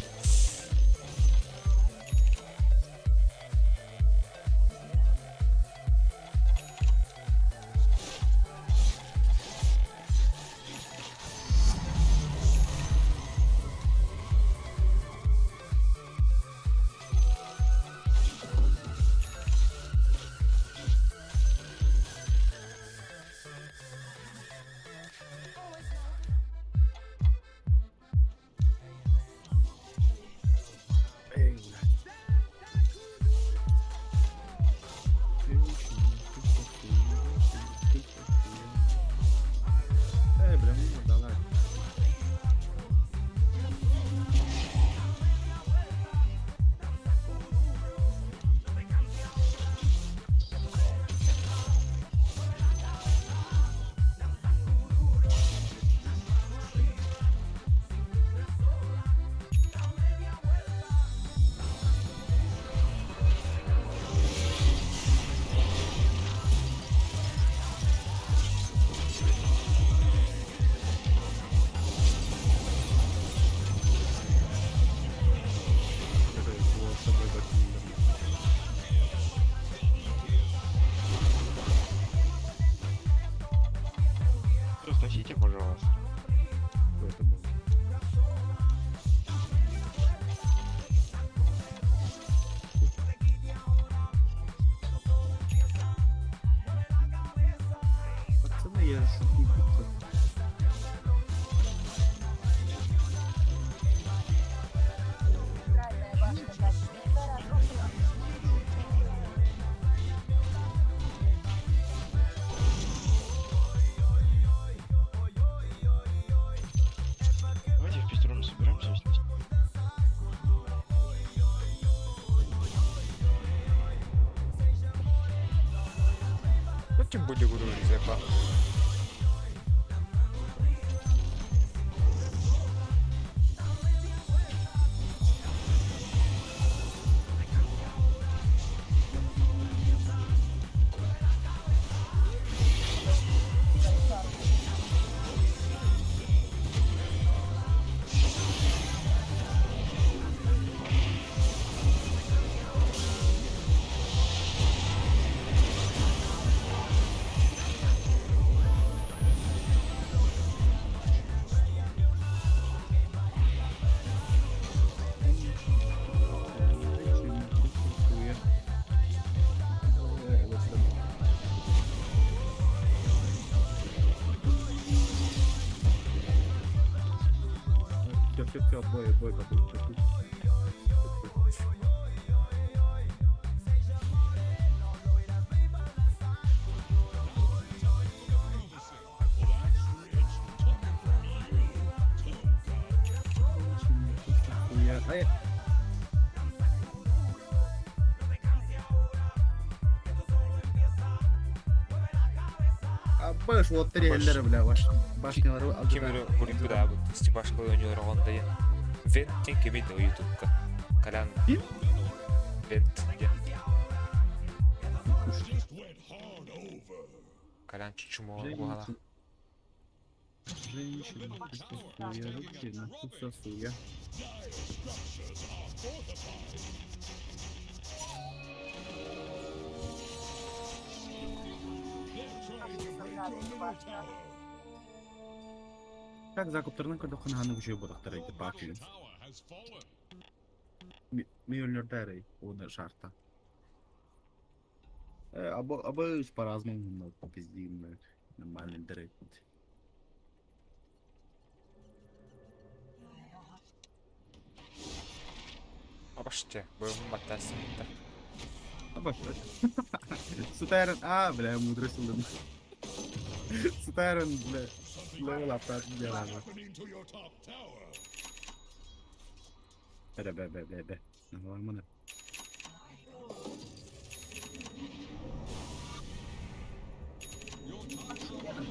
Бля, ну давай. Сносите, пожалуйста. Что это было? Пацаны, я шутник. Давайте в пятером соберемся и снесем. Потім буде говорити зепа. Все, бой, попытка. Баш вот трейлер, бля, ваш башнялары алды. Kimiri vurayım bir daha bu. İşte başka oynuyor onda ya. Vent'in gibi de o YouTube'da. Kalan. Kim? Vent. Ya. Just went hard over. Kalan çuçumu bu hala. Женщина, я руки на хуй. Как закуптарынан көрдік қанағаны күшеу болдықтар айды бақиын. Tower has fallen. Миллионердер оны шарта. Абы по-разному пиздим нормальный дыры. Обаште, боевым батасын. Абы Сутайран, бля, мудрость улым. Сутайран, бля, левел апрат делала. Happening to your top tower. Бе. Нормально.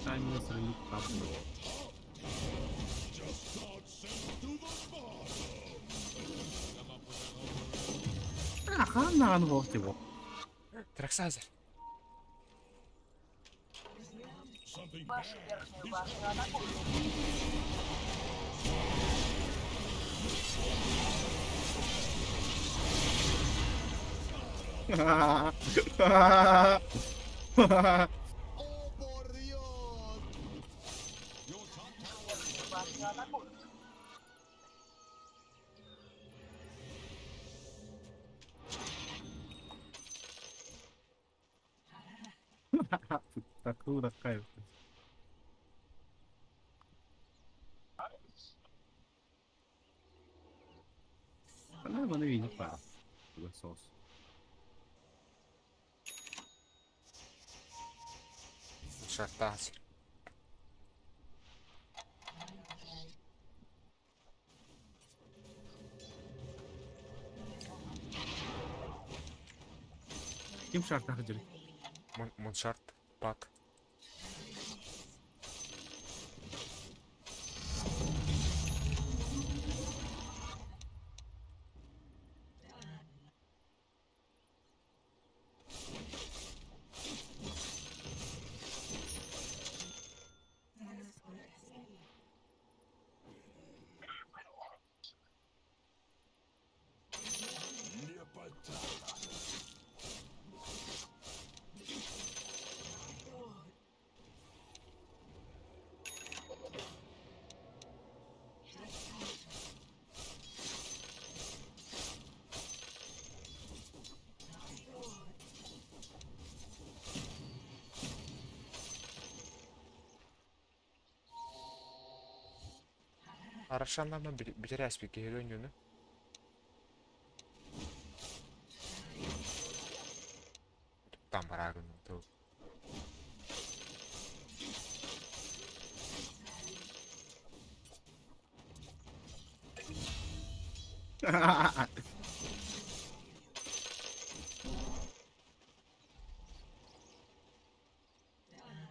Time was really up. Just got sent to the bottom. Хаан вогт его. Траксазер. Something bad Oh, por Dios! Your top tower. Такую такая. Она его видит, пара. Сос. Шартаз. Ким шарта ходили? Муншарт. Пак. Арашандан ben bitirəs bir geri döndüğünü. Tam baragın oldu.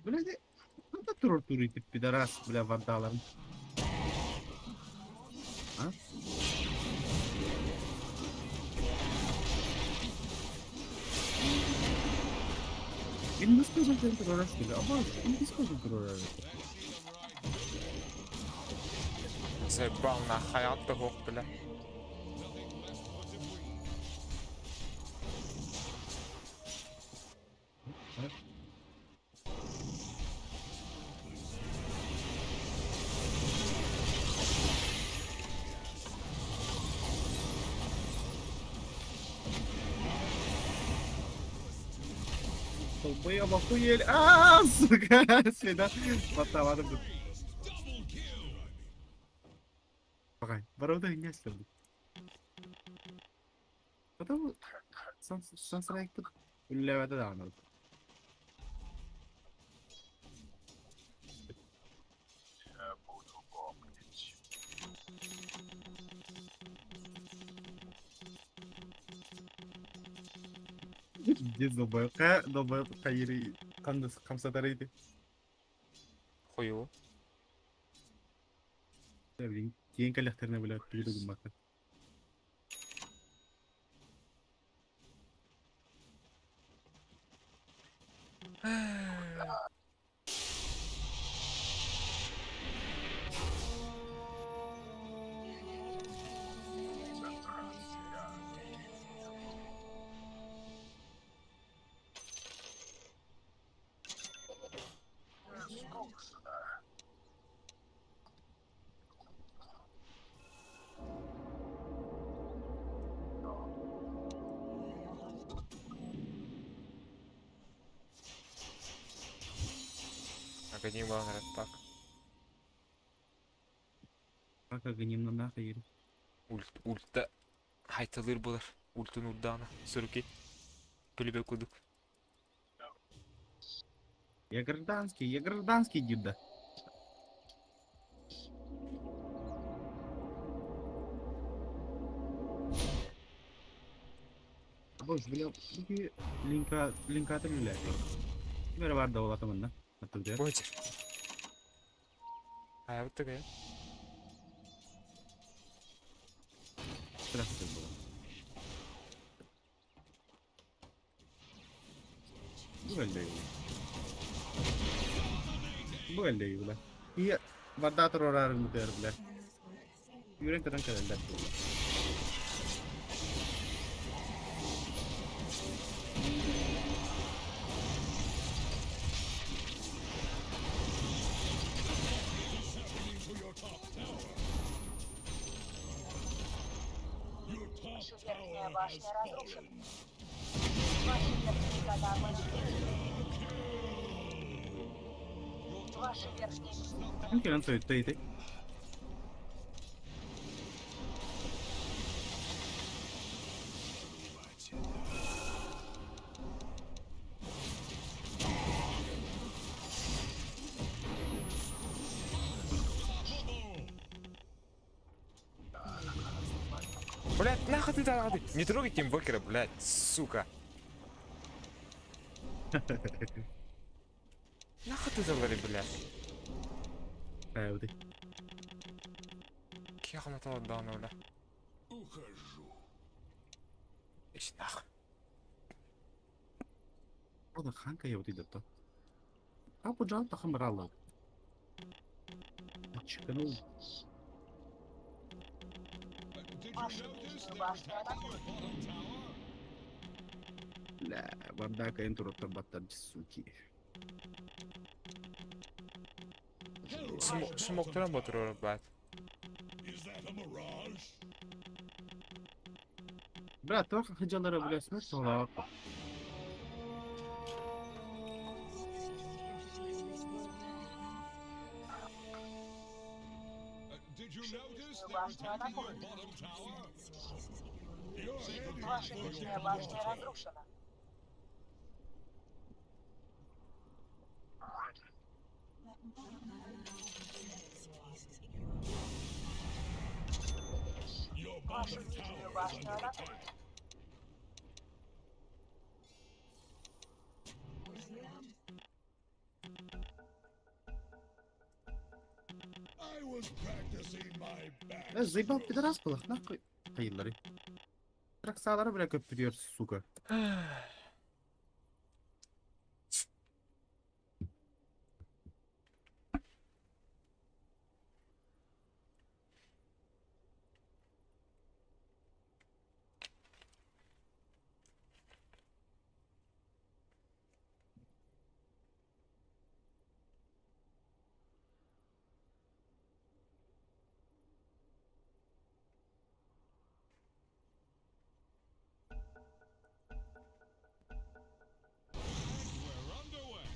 Бля, надо турить пидорас, бля, вандалом. А? Ele não se pôs dentro do horário, filho. Ele não se pôs dentro do horário. Zebal na hayatta yok bile. Долбоёб, охуели. Сука, сюда. Потом, Погай, ворота не оставили. Потом сансрайк тут левата давно. Где долбоёб? Долбоёб кайри камсатарайды. Koyu. Блин, тень коллекторная, блядь, передумал мака. Академия Вагнера, так. Как огнем нахуй. Ультта хайталыр болар. Ультын урдана. Сөрөкей. Пөлөбө кудук. Я гражданский дюда. Boş bile çünkü link atabilirler. Böyle var da olatamında. Atıldı. Бойчер. Аябыттык э. Biraz bu. Bu elde iyi. Bu elde iyi ulan. İyi. Vadator orarını muterbiler. Yürek kadar kadar. Mungkin kan itu. Блядь, нахуй ты там? Не трогайте инвокера, блядь, сука. Нахуй ты залари, блядь. Evet. Кияхна тала дана, бля. Ухожу. Иш нахуй. O da kanka ya udah itu. Apa jalan tak merala? Çıkan o. La, banda kayak turut terbatan suci. Смоктаран батырор, блядь. Is that a mirage? Брат, только хыжалары білесің, сола бak. Did you notice they're attacking your bottom tower? You're heading for your water. Your bottom tower is under attack. I was practicing my back. Ya zıybap bir de rast bulak, nahkoy. Hayırları. Bırak sağları bile köpürüyor, suka. We're underway.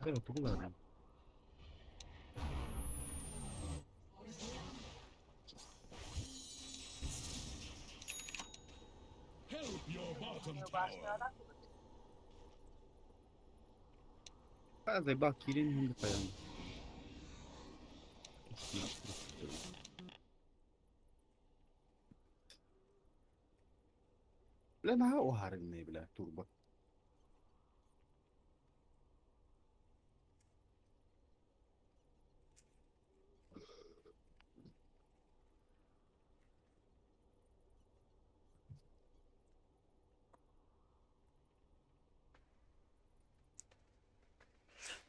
Evet, bu kadar. Help your bottom tower. Bazı bak, kirin hindi kayan. لا ما هو هارني بلا تربة.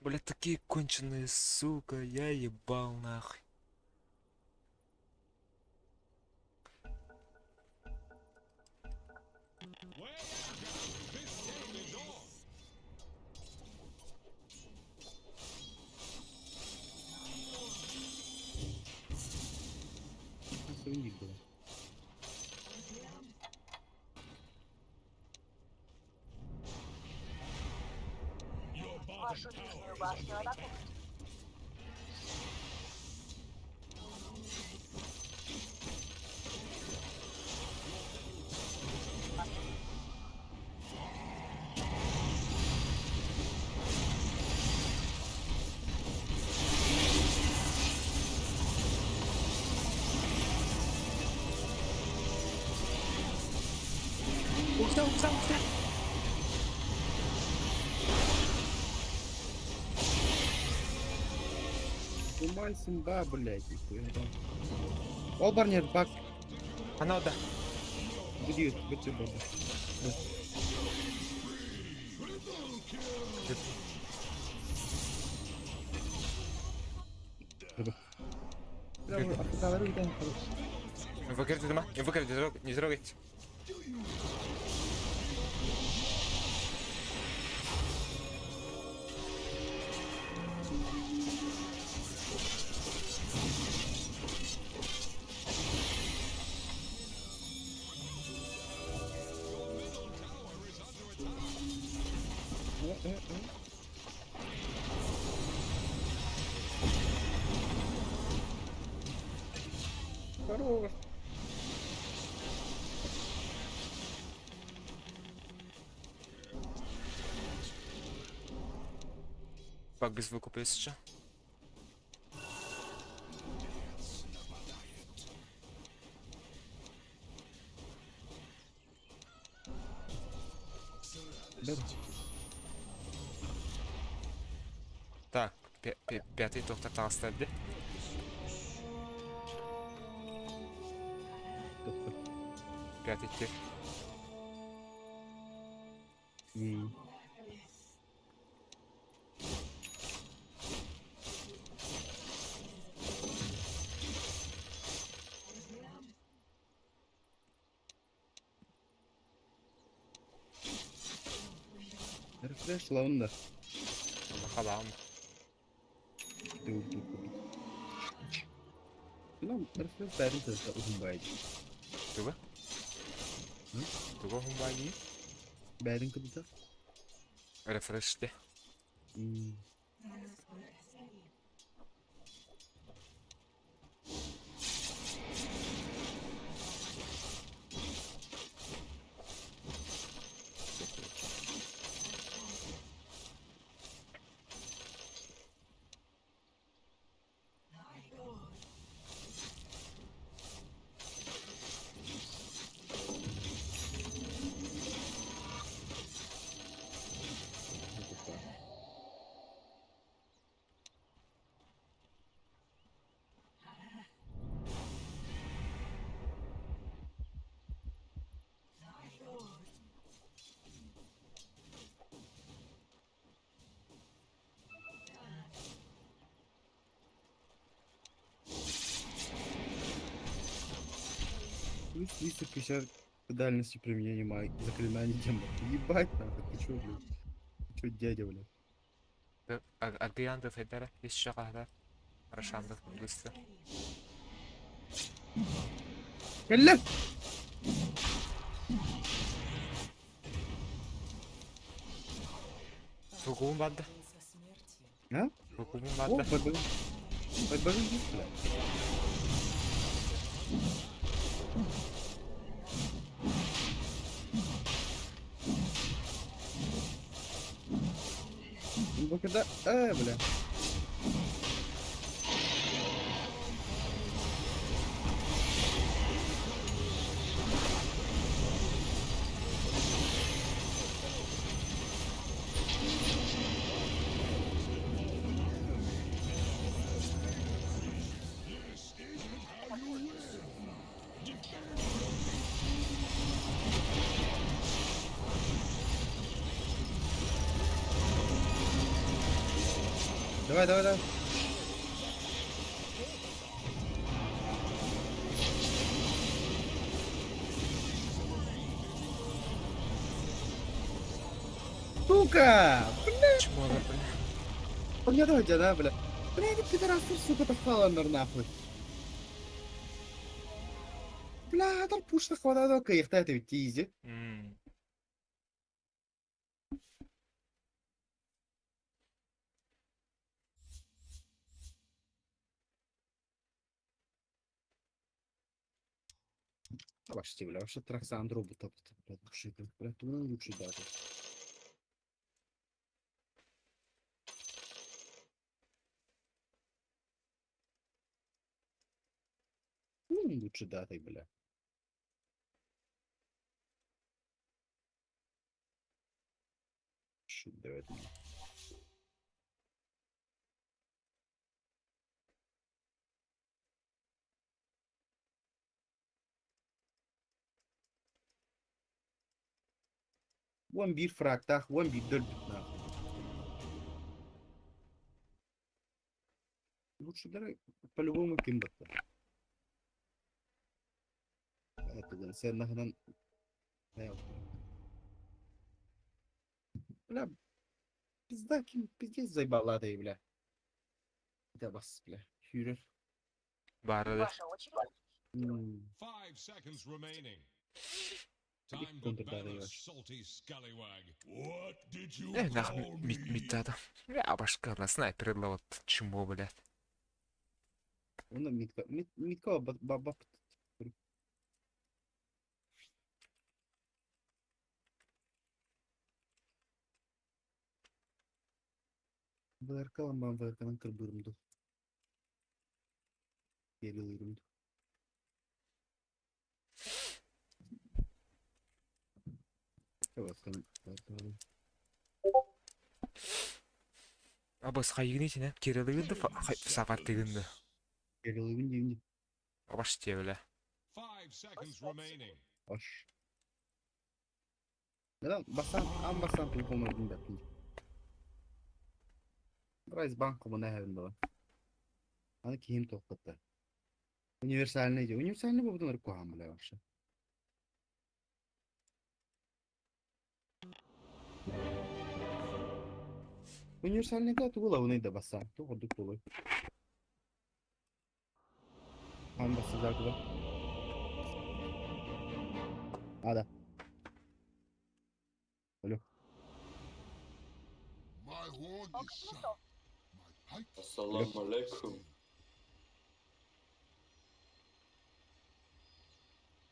Блядь, такие конченые, сука, я ебал нахуй. У них было. Вашу личную башню атакуют. Умальсин, да, блядь. Олбарнер, бак. Ana o da. Gidiyor. Götür baba. Afrikaları bir tane kalır. Invoker dedim ha. Invoker не трогайте. Хорош. Бак без выкупа, если что. Так, пятый тоқтата оставили. Пятый тир. Refresh lavında. Bakalım. Dur. Lan refresh verin tezde uzun baydı. Tuga? Hı? Tuga humbayi. Verin kıbıza. Refresh'te. Плюс 350 дальности применения заклинаний демона. Ебать надо, ты чё, блядь? Ты чё, дядя, блядь? Агрианды Федера, еще когда. Рошандов быстро. Келле! Фугум бадда. А? Фугум О, бадда. подбажи, блядь. Ну когда... бля. Давай, давай, давай. Сука! Чмоlar, бля. Понятно, да, бля. Бля, это пидорасы, сука, тахаландар нахуй. Бля, там пушта хватает, кайфта, это ведь изи. Hmm. Почти, бля, вообще Траксан дробы топ, бля, души, бля, ты лучший даже. Лучше датой, бля. Шут, давай. Вон бир фрактах, вон бир дөлбит нахуй. Лучше давай по-любому кимбатта. Это да, sen нахрен. Бля, пизда, пиздец заебала ты, бля. Да бас, бля, фюрер. Barada. Ваша очередь. 5 seconds remaining. Time to Контр ban дали a još. salty scallywag. What did you Нахуй call me? митада. Я башка снайпер вот чмо, блядь. Он митка баба. Бэркалам бамбарканан кырбырымды. Гелилырымды. Абас хайгын итине керелигинди сафар тегинди. Гелилырым деймди. Абаш тебеле. 5 seconds remaining. Аш. Нeden basan telefonlarını da yapayım. Biraz bankomu ne evinde var. Hani kim topladı? Universal ne diyor? Universal ne bu bunları koyalım bile başta. Universal ne kadar tuğla onu da basan. Tuğla tuğla. Hangi basacak bu? Hadi. Alo. My horn is sharp. My pipe Assalamu alaikum.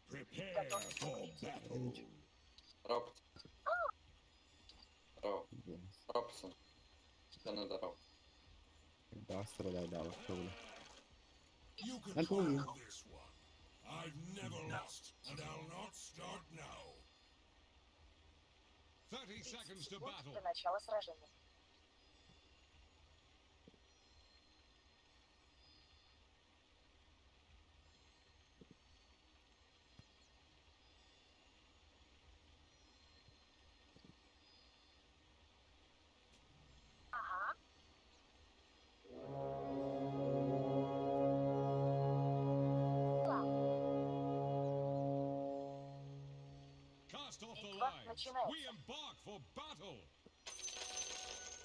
prepare for battle. Раб. Рабсın. Sana da rab. Daha sıralar daha var. Tuğla. You can Ben tuğlayım. try this one. I've never lost, and I'll not start now. 30 seconds to battle. До начала сражения. Ага. Cast off the Битва lines. начинается. We embark for battle.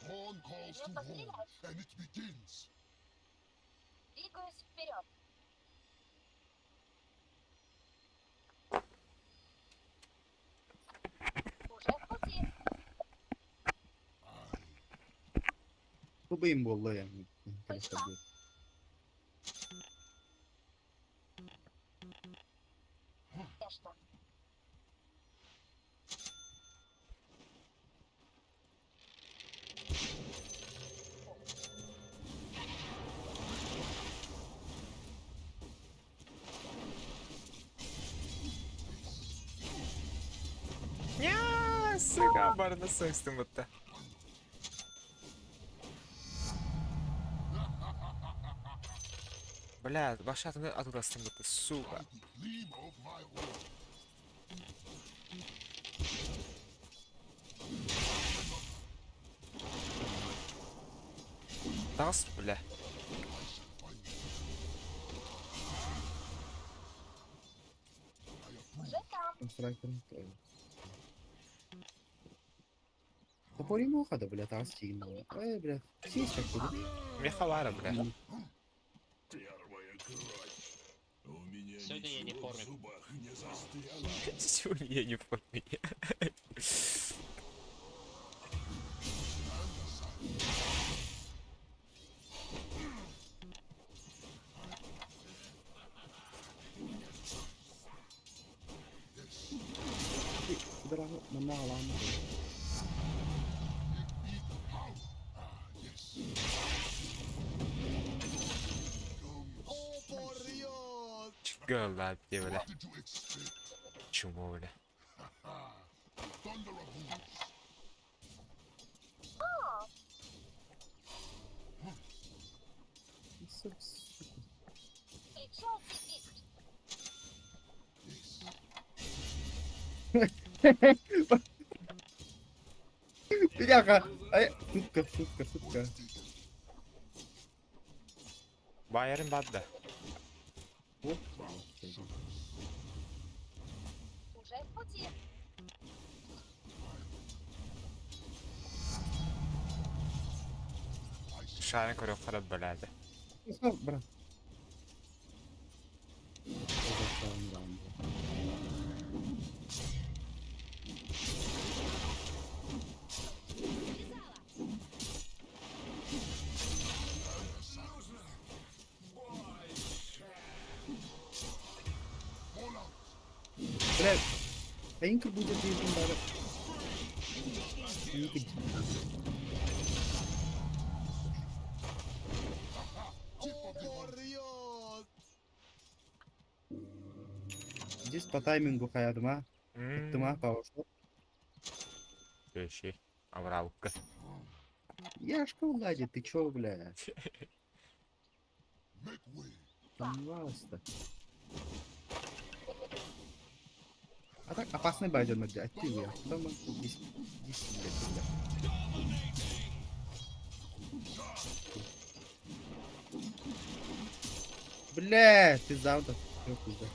Horn calls to horn, And it begins. Двигаюсь вперед. Уже в пути. Bu benim bolla yani. Arkadaşlar diyor. Конечно. Ya sıga barına sıçtım hatta. Бля, башатını атурастым бутта, сука. Gleam of my horn. Тас, бля. Страйкер. Топорі муха, да, бля, та стігнула. Ой, бля, сіська куди? Меховара, бля. Сегодня я не в форме. Сегодня я не помню. Дорого, мене ламу. Чего, ладно, бля. Did you expect? Чему, бля. Thunder of Hooves. Бляха! Шутка. Bayer'in badda. Оп. Уже в пути. Şahin koruyor Ferhat bölerde. Стоп, брат. Uzaktan landı. Бля, а Инка будет этим даже. Инка. Здесь по таймингу хаядым, а? Ты ма паушло. Şey. Avravka. Яшка уладит, ты чё, бля? Make way. Пожалуйста. А так опасный байден на дядь, ты я. Дома здесь, бля. Бля, ты завтра. Всё, пизда.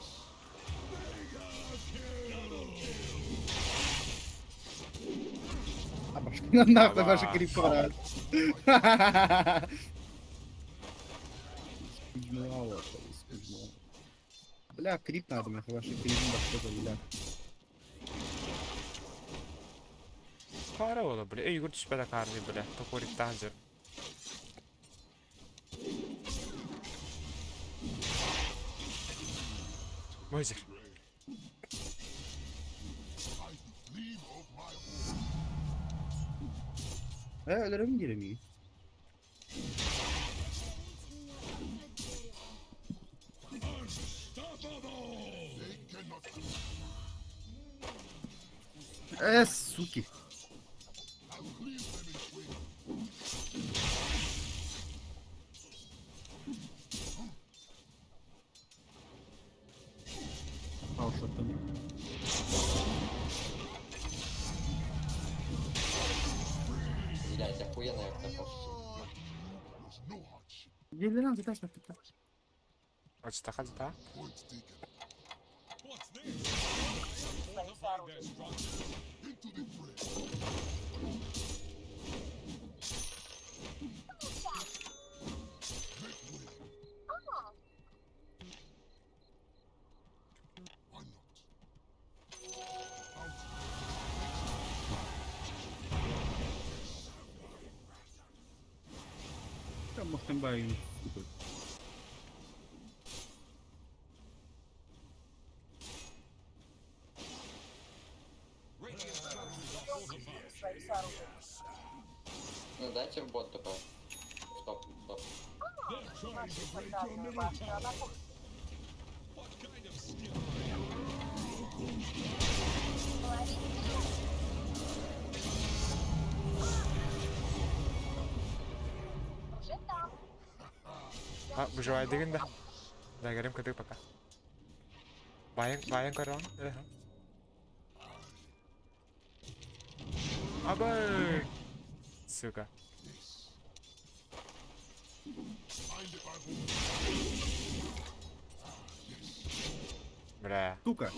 А башка нахуй ваши крипа. Бля, крип надо, мне ваши крипа что-то, бля. Kara ola bile. Yurt süpede kardı bile. Toporik tanzır. Mözür. Leave of my home. Ölürüm giremiyor. They cannot. Суки. I'll leave them in swing. А что там? Блять, охуенно як так. There's no hardship. Гель надо, дай так. Oç da hadi daha. Points taken. Станется оружие. Into the fray. Make way. Why not? Там Махтенбай. Свои сооружения. Ну дайте в бот такой. Стоп. Наши центральную башню атакуют. Уже там. Ha выживает дегенде. Да, горим кады пока. Bayang корон. Абай. Сука. Бля. Сука.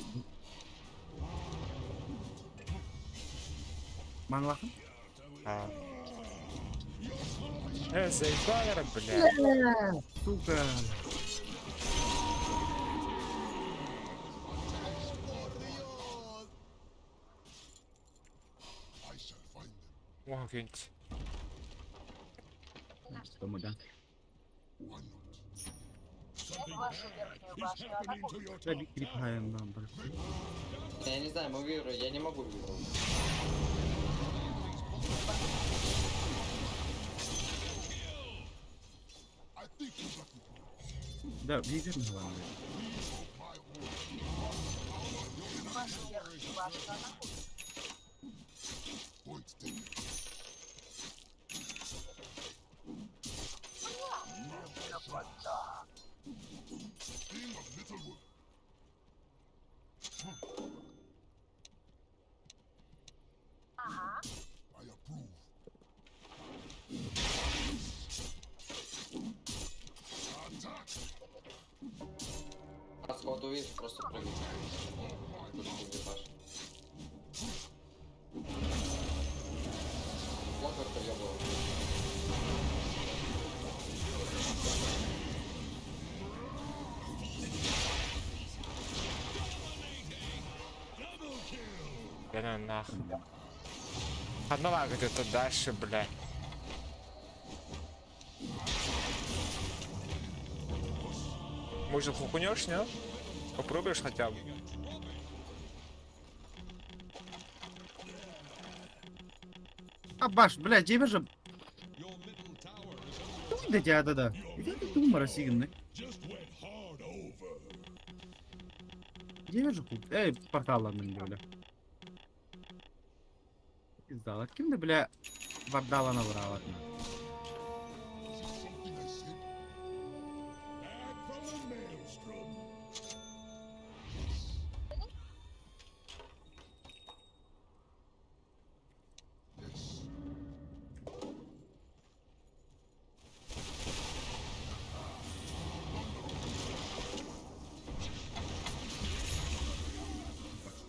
Манлахын? А. Заебали, бля. Сука. I shall find them. О, какие-нибудь. Помогай. Why not? Вашу верхнюю башню атакуют. Да, перепаем нам, брат. Я не знаю, мы выиграем, я не могу выиграть. I think you got it. Да, неверно главное. Вашу верхнюю башню атакуют. Point taken. King of Littlewood. Ага. I approve. Attack! А сход увидишь, просто прыгай. Тут экипаж. Плохо проебал. Да ну нахуй. Одно где-то дальше, бля. Может, хукунешь, не? Попробуешь хотя бы. Абаш, блядь, тебе же... Да. Иди ты думара сигнный. Тебе же хуй. Эй, порталlarla böyle. Pizdalar. Kimdi bile vardalana vuravat. Something I said. Back from the maelstrom. Yes.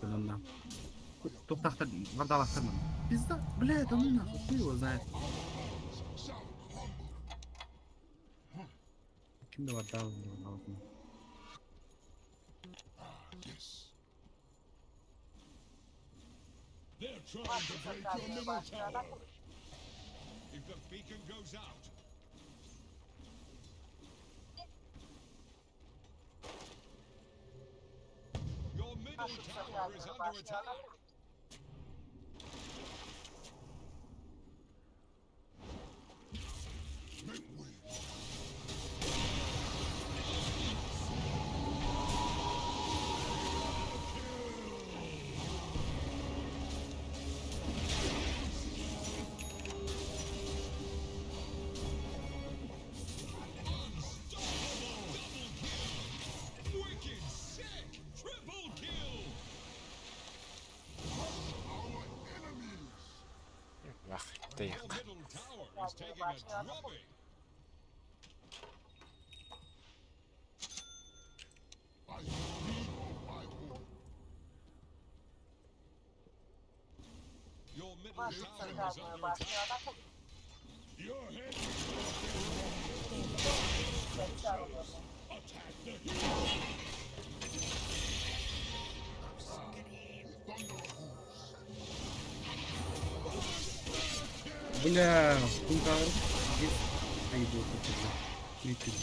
Şununla. Топтахта вардалахтырмын. Пизда, бля, это ну нахуй, хуй его знает. Kimdi vardalana? Yes. Вашу центральную башню атакуют. If the beacon goes out, your middle Вашу tower is центральную under башню attack. атакуют. Make way. Wicked sick! Triple kill! Our enemies. Ах, ты. Your middle tower is taking a drubbing. I speak of my home. Your middle Вашу tower is центральную under башню attack. атакуют. Your head. Царь верный. Бля, Кунтауэр. Здесь поебал какой-то. Кричит.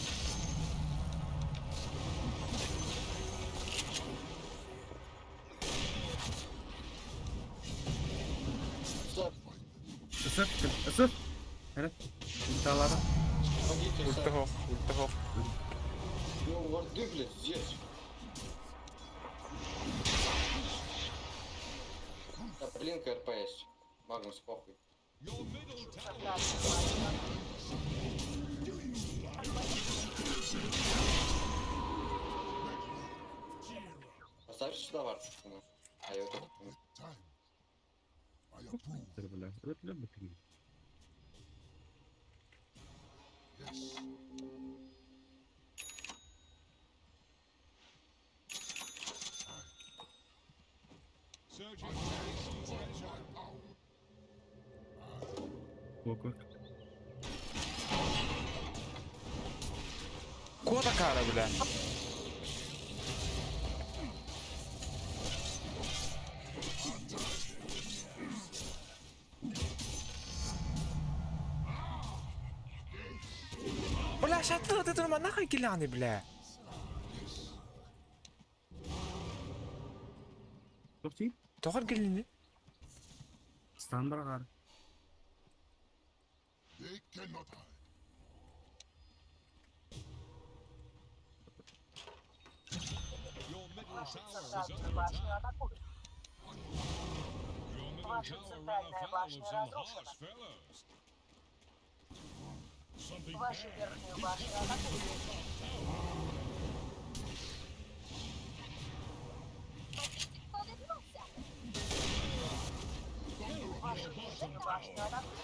Isıt. Evet. Kунтауэр. Помогите, Ультого, ультого. Ну, варды, блядь, здесь. Да, блин, РПС. Магнус, похуй. Your middle tower Центральную башню атакуют. Поставь сюда вард. А я вот это... Time. I approve. Бля, это бля, бля. Yes. такое. Кода кара, бля. Бля, шатты ты турма нахуй киляны, бля. Тоқти? Тоғыр келінді. Стан барағар. They cannot hide. Your middle tower is Центральную under башню attack. атакуют. Your middle Ваша tower ran центральная afoul of башня some разрушена. harsh fellows. Something Вашу bad верхнюю is башню coming атакуют. for your top tower. Вашу нижнюю башню атакуют.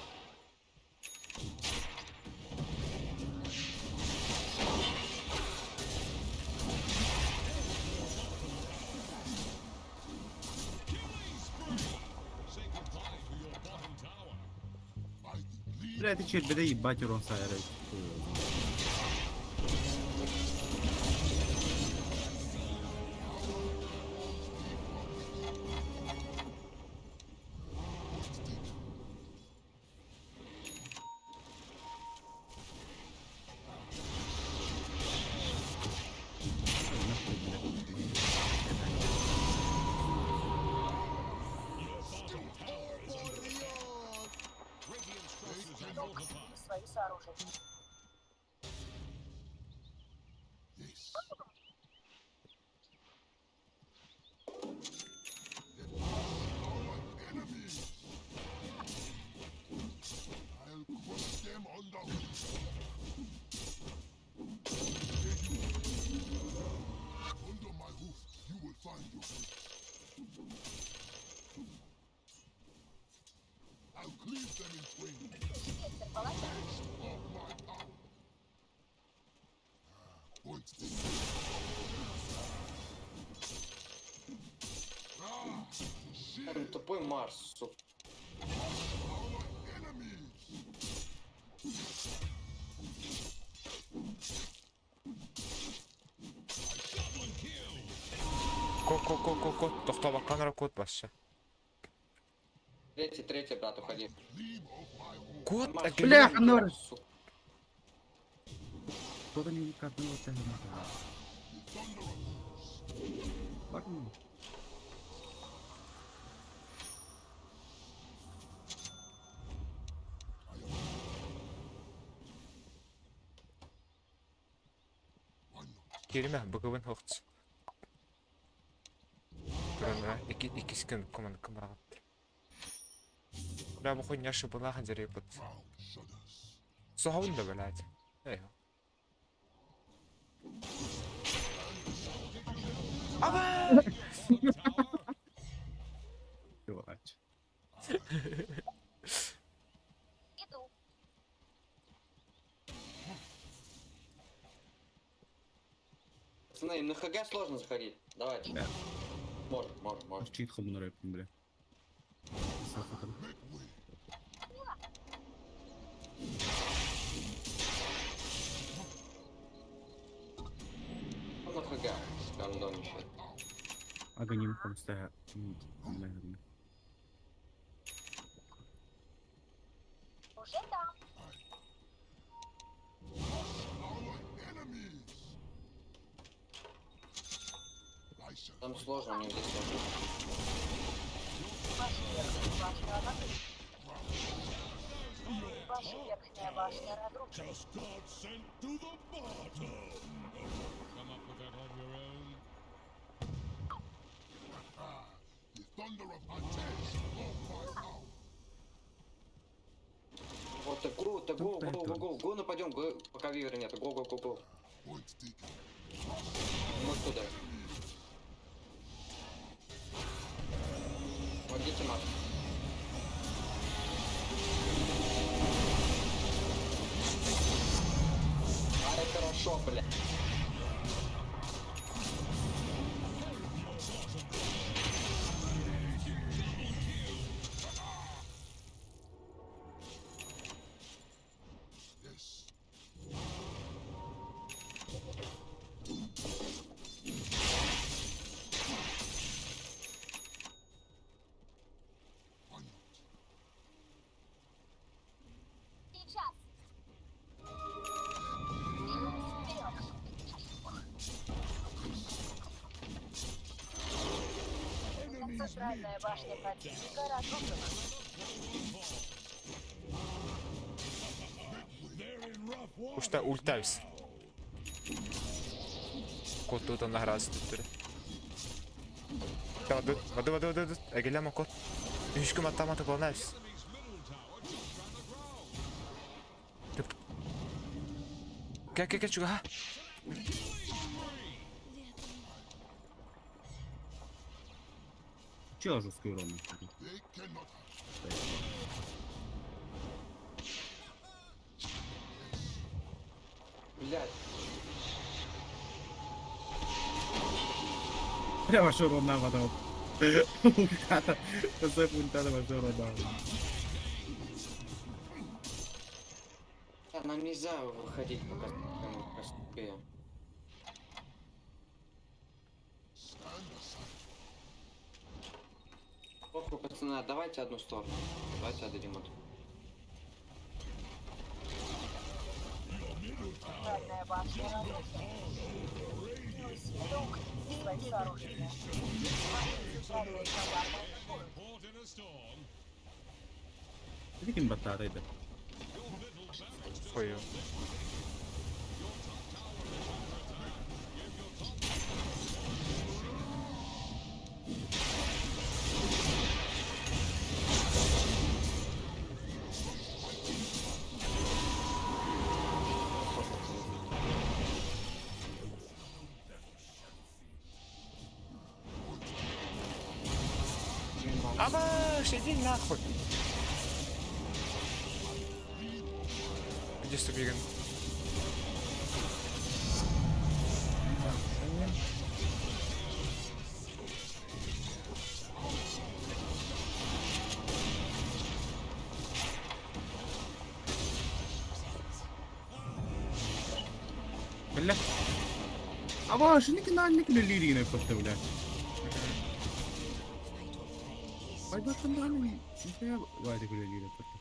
Say goodbye to your bottom tower. By the lead Бля, ты че, беда ебать урон сайрай. Radiant structures are fortified. Свои сооружения. yes. Our enemies. I'll crush them under. Under my hoof, you will find your I'll cleave them in twain. Ветер полотен. Of my power. Point this. Блин, тупой Марс, сука. Our enemies. Ко. Тоқтап аққанара код басшы. Третий, брат, уходи. Gleam of my home. Код Марс, әкелген. Бля, Норрис. сука. Кто-то мне никак не вот это. Ладно. Келіме, бұғывын хоқцы. Бля, екі секунд команда кымырағатты. Бля, бұл қойын яшы бұлағын жере бұд. Ground shudders. Соғауын да бәләді. Эйо. Чувак. Иду. Пацаны, на ХГ сложно заходить. Давайте. Да. Может. Чит хабну рэп, бля. Сафа. На ХГ. Гандонище. Аганим помстая. Уже там. Our enemies. Lysa. Там сложно, у них здесь сложно. Вашу верхнюю башню атакуют. Ваша верхняя башня разрушена. Just got sent to the bottom. Come up with that on your own. The thunder of Atesh of my power. Вот так круто, го, нападем, го, пока вивера нет, го. Point taken. Вот туда. Вот идите, Марс. А это хорошо, бля. Центральная башня противника разрушена. Usta ult täys. Kod on lähedased tütre. Vadu. Äkki lämma kod. Ühiskümmet tamata kod näis. Gel şuraya ha. Чего жесткий урон? They cannot Блядь. Прямо що урон наводив. Пунктата. Це пунктата вашого урон. Нам нельзя выходить пока там успеем. Похуй, пацаны, давайте одну сторону. Давайте отдадим эту. Центральная башня разрушена. Усилите укрепить свои сооружения. Ваши центральные жандармы атакуют. Тільки батата йде. Koyuyor. Ama şey değil nahуй. Иди с убегом. Бля. А ваш, не ліріною поставляє. Пойду там далі. Я вайди ліріною поставляє.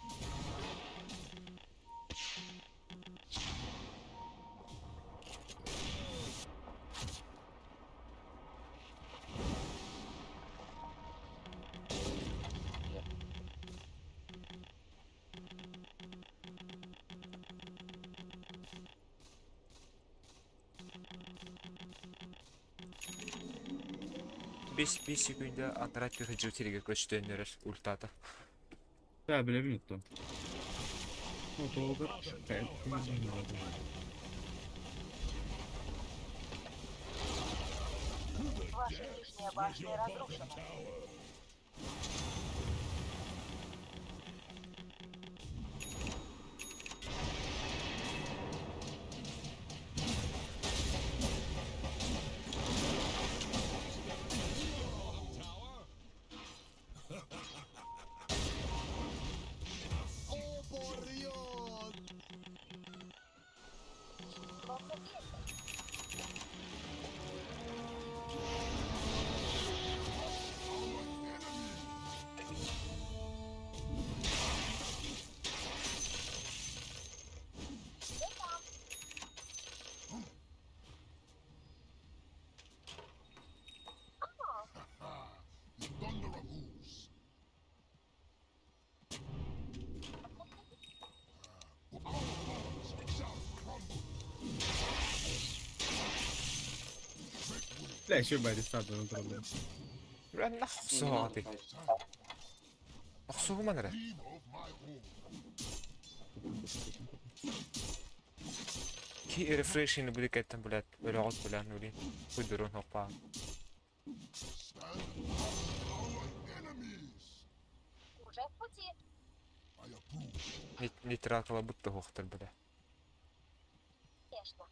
Bir секунда Антрат переходил көчтөнөр ультата. Та, білемін то. Ну, то обер. Ваша нижняя башня разрушена. thunder of hooves. Our walls shall crumble. Бля, ще бай дістати не проблем. Бля, нахуй согати. Нахуй мене. Dream of my home. Ki refresh'ini bu dikkatten blad. Böyle alt blad nuri. Kudurun hoppa. Stand our enemies. Уже в пути. I approve. Nitrat kalabutta hoqtar bля. Конечно.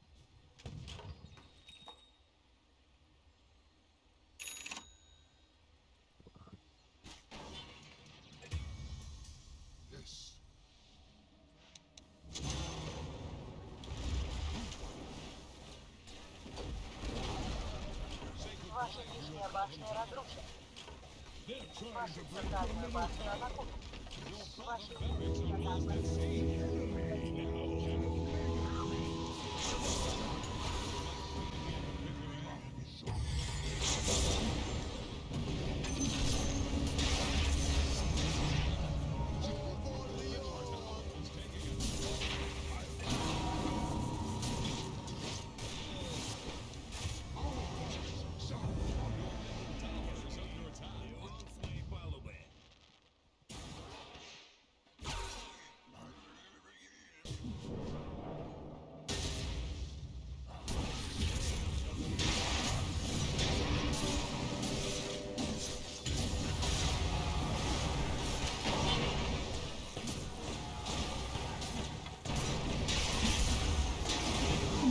Yes. Ваша нижняя башня разрушена. Вашу центральную башню атакуют. Ваши жандармы.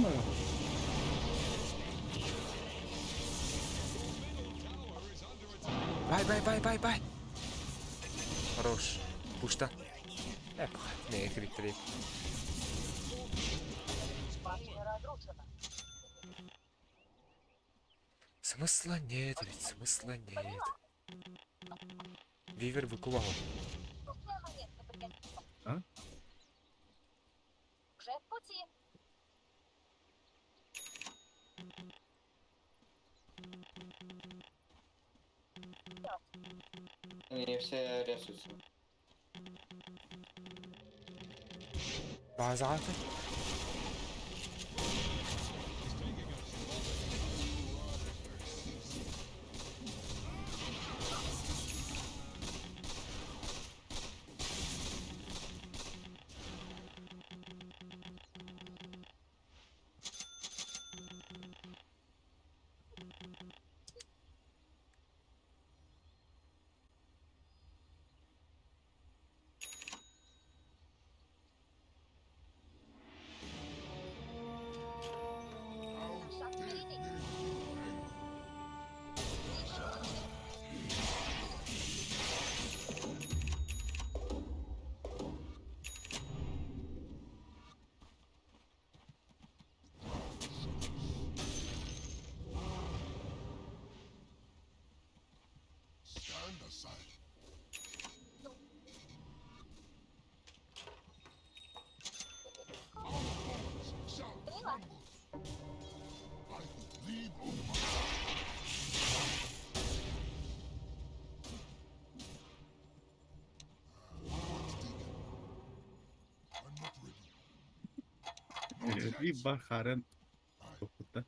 думаю. Бай. Хорош. Пушта. Не, крит. Башня разрушена. Смысла нет, ведь смысла нет. Вивер викував. А? Вже в путі. Они все рисуются. Bazı Stand aside. Our cause shall crumble. I will lead on my I'm not ready. Bir bakarın. Okutta.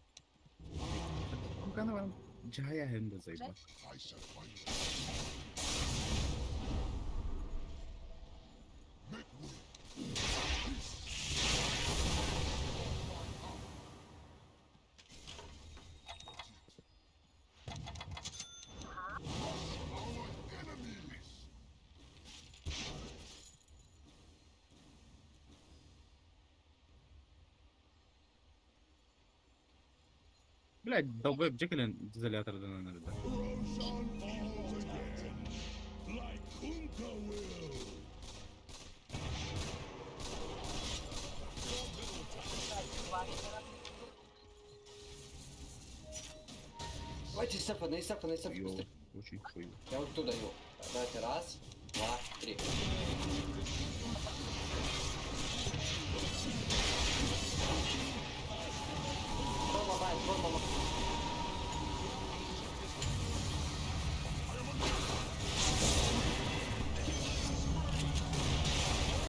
Bu kadar var. Cahaya hem de zayıf. I shall find Make way. Our enemies. Блядь, долбоеб, Джекилен изолятордан önerde. Roshan falls again, like Kunta will. Давайте степа, Йоу, быстрее. очень хуй. Я вот туда его. Давайте раз, два, три.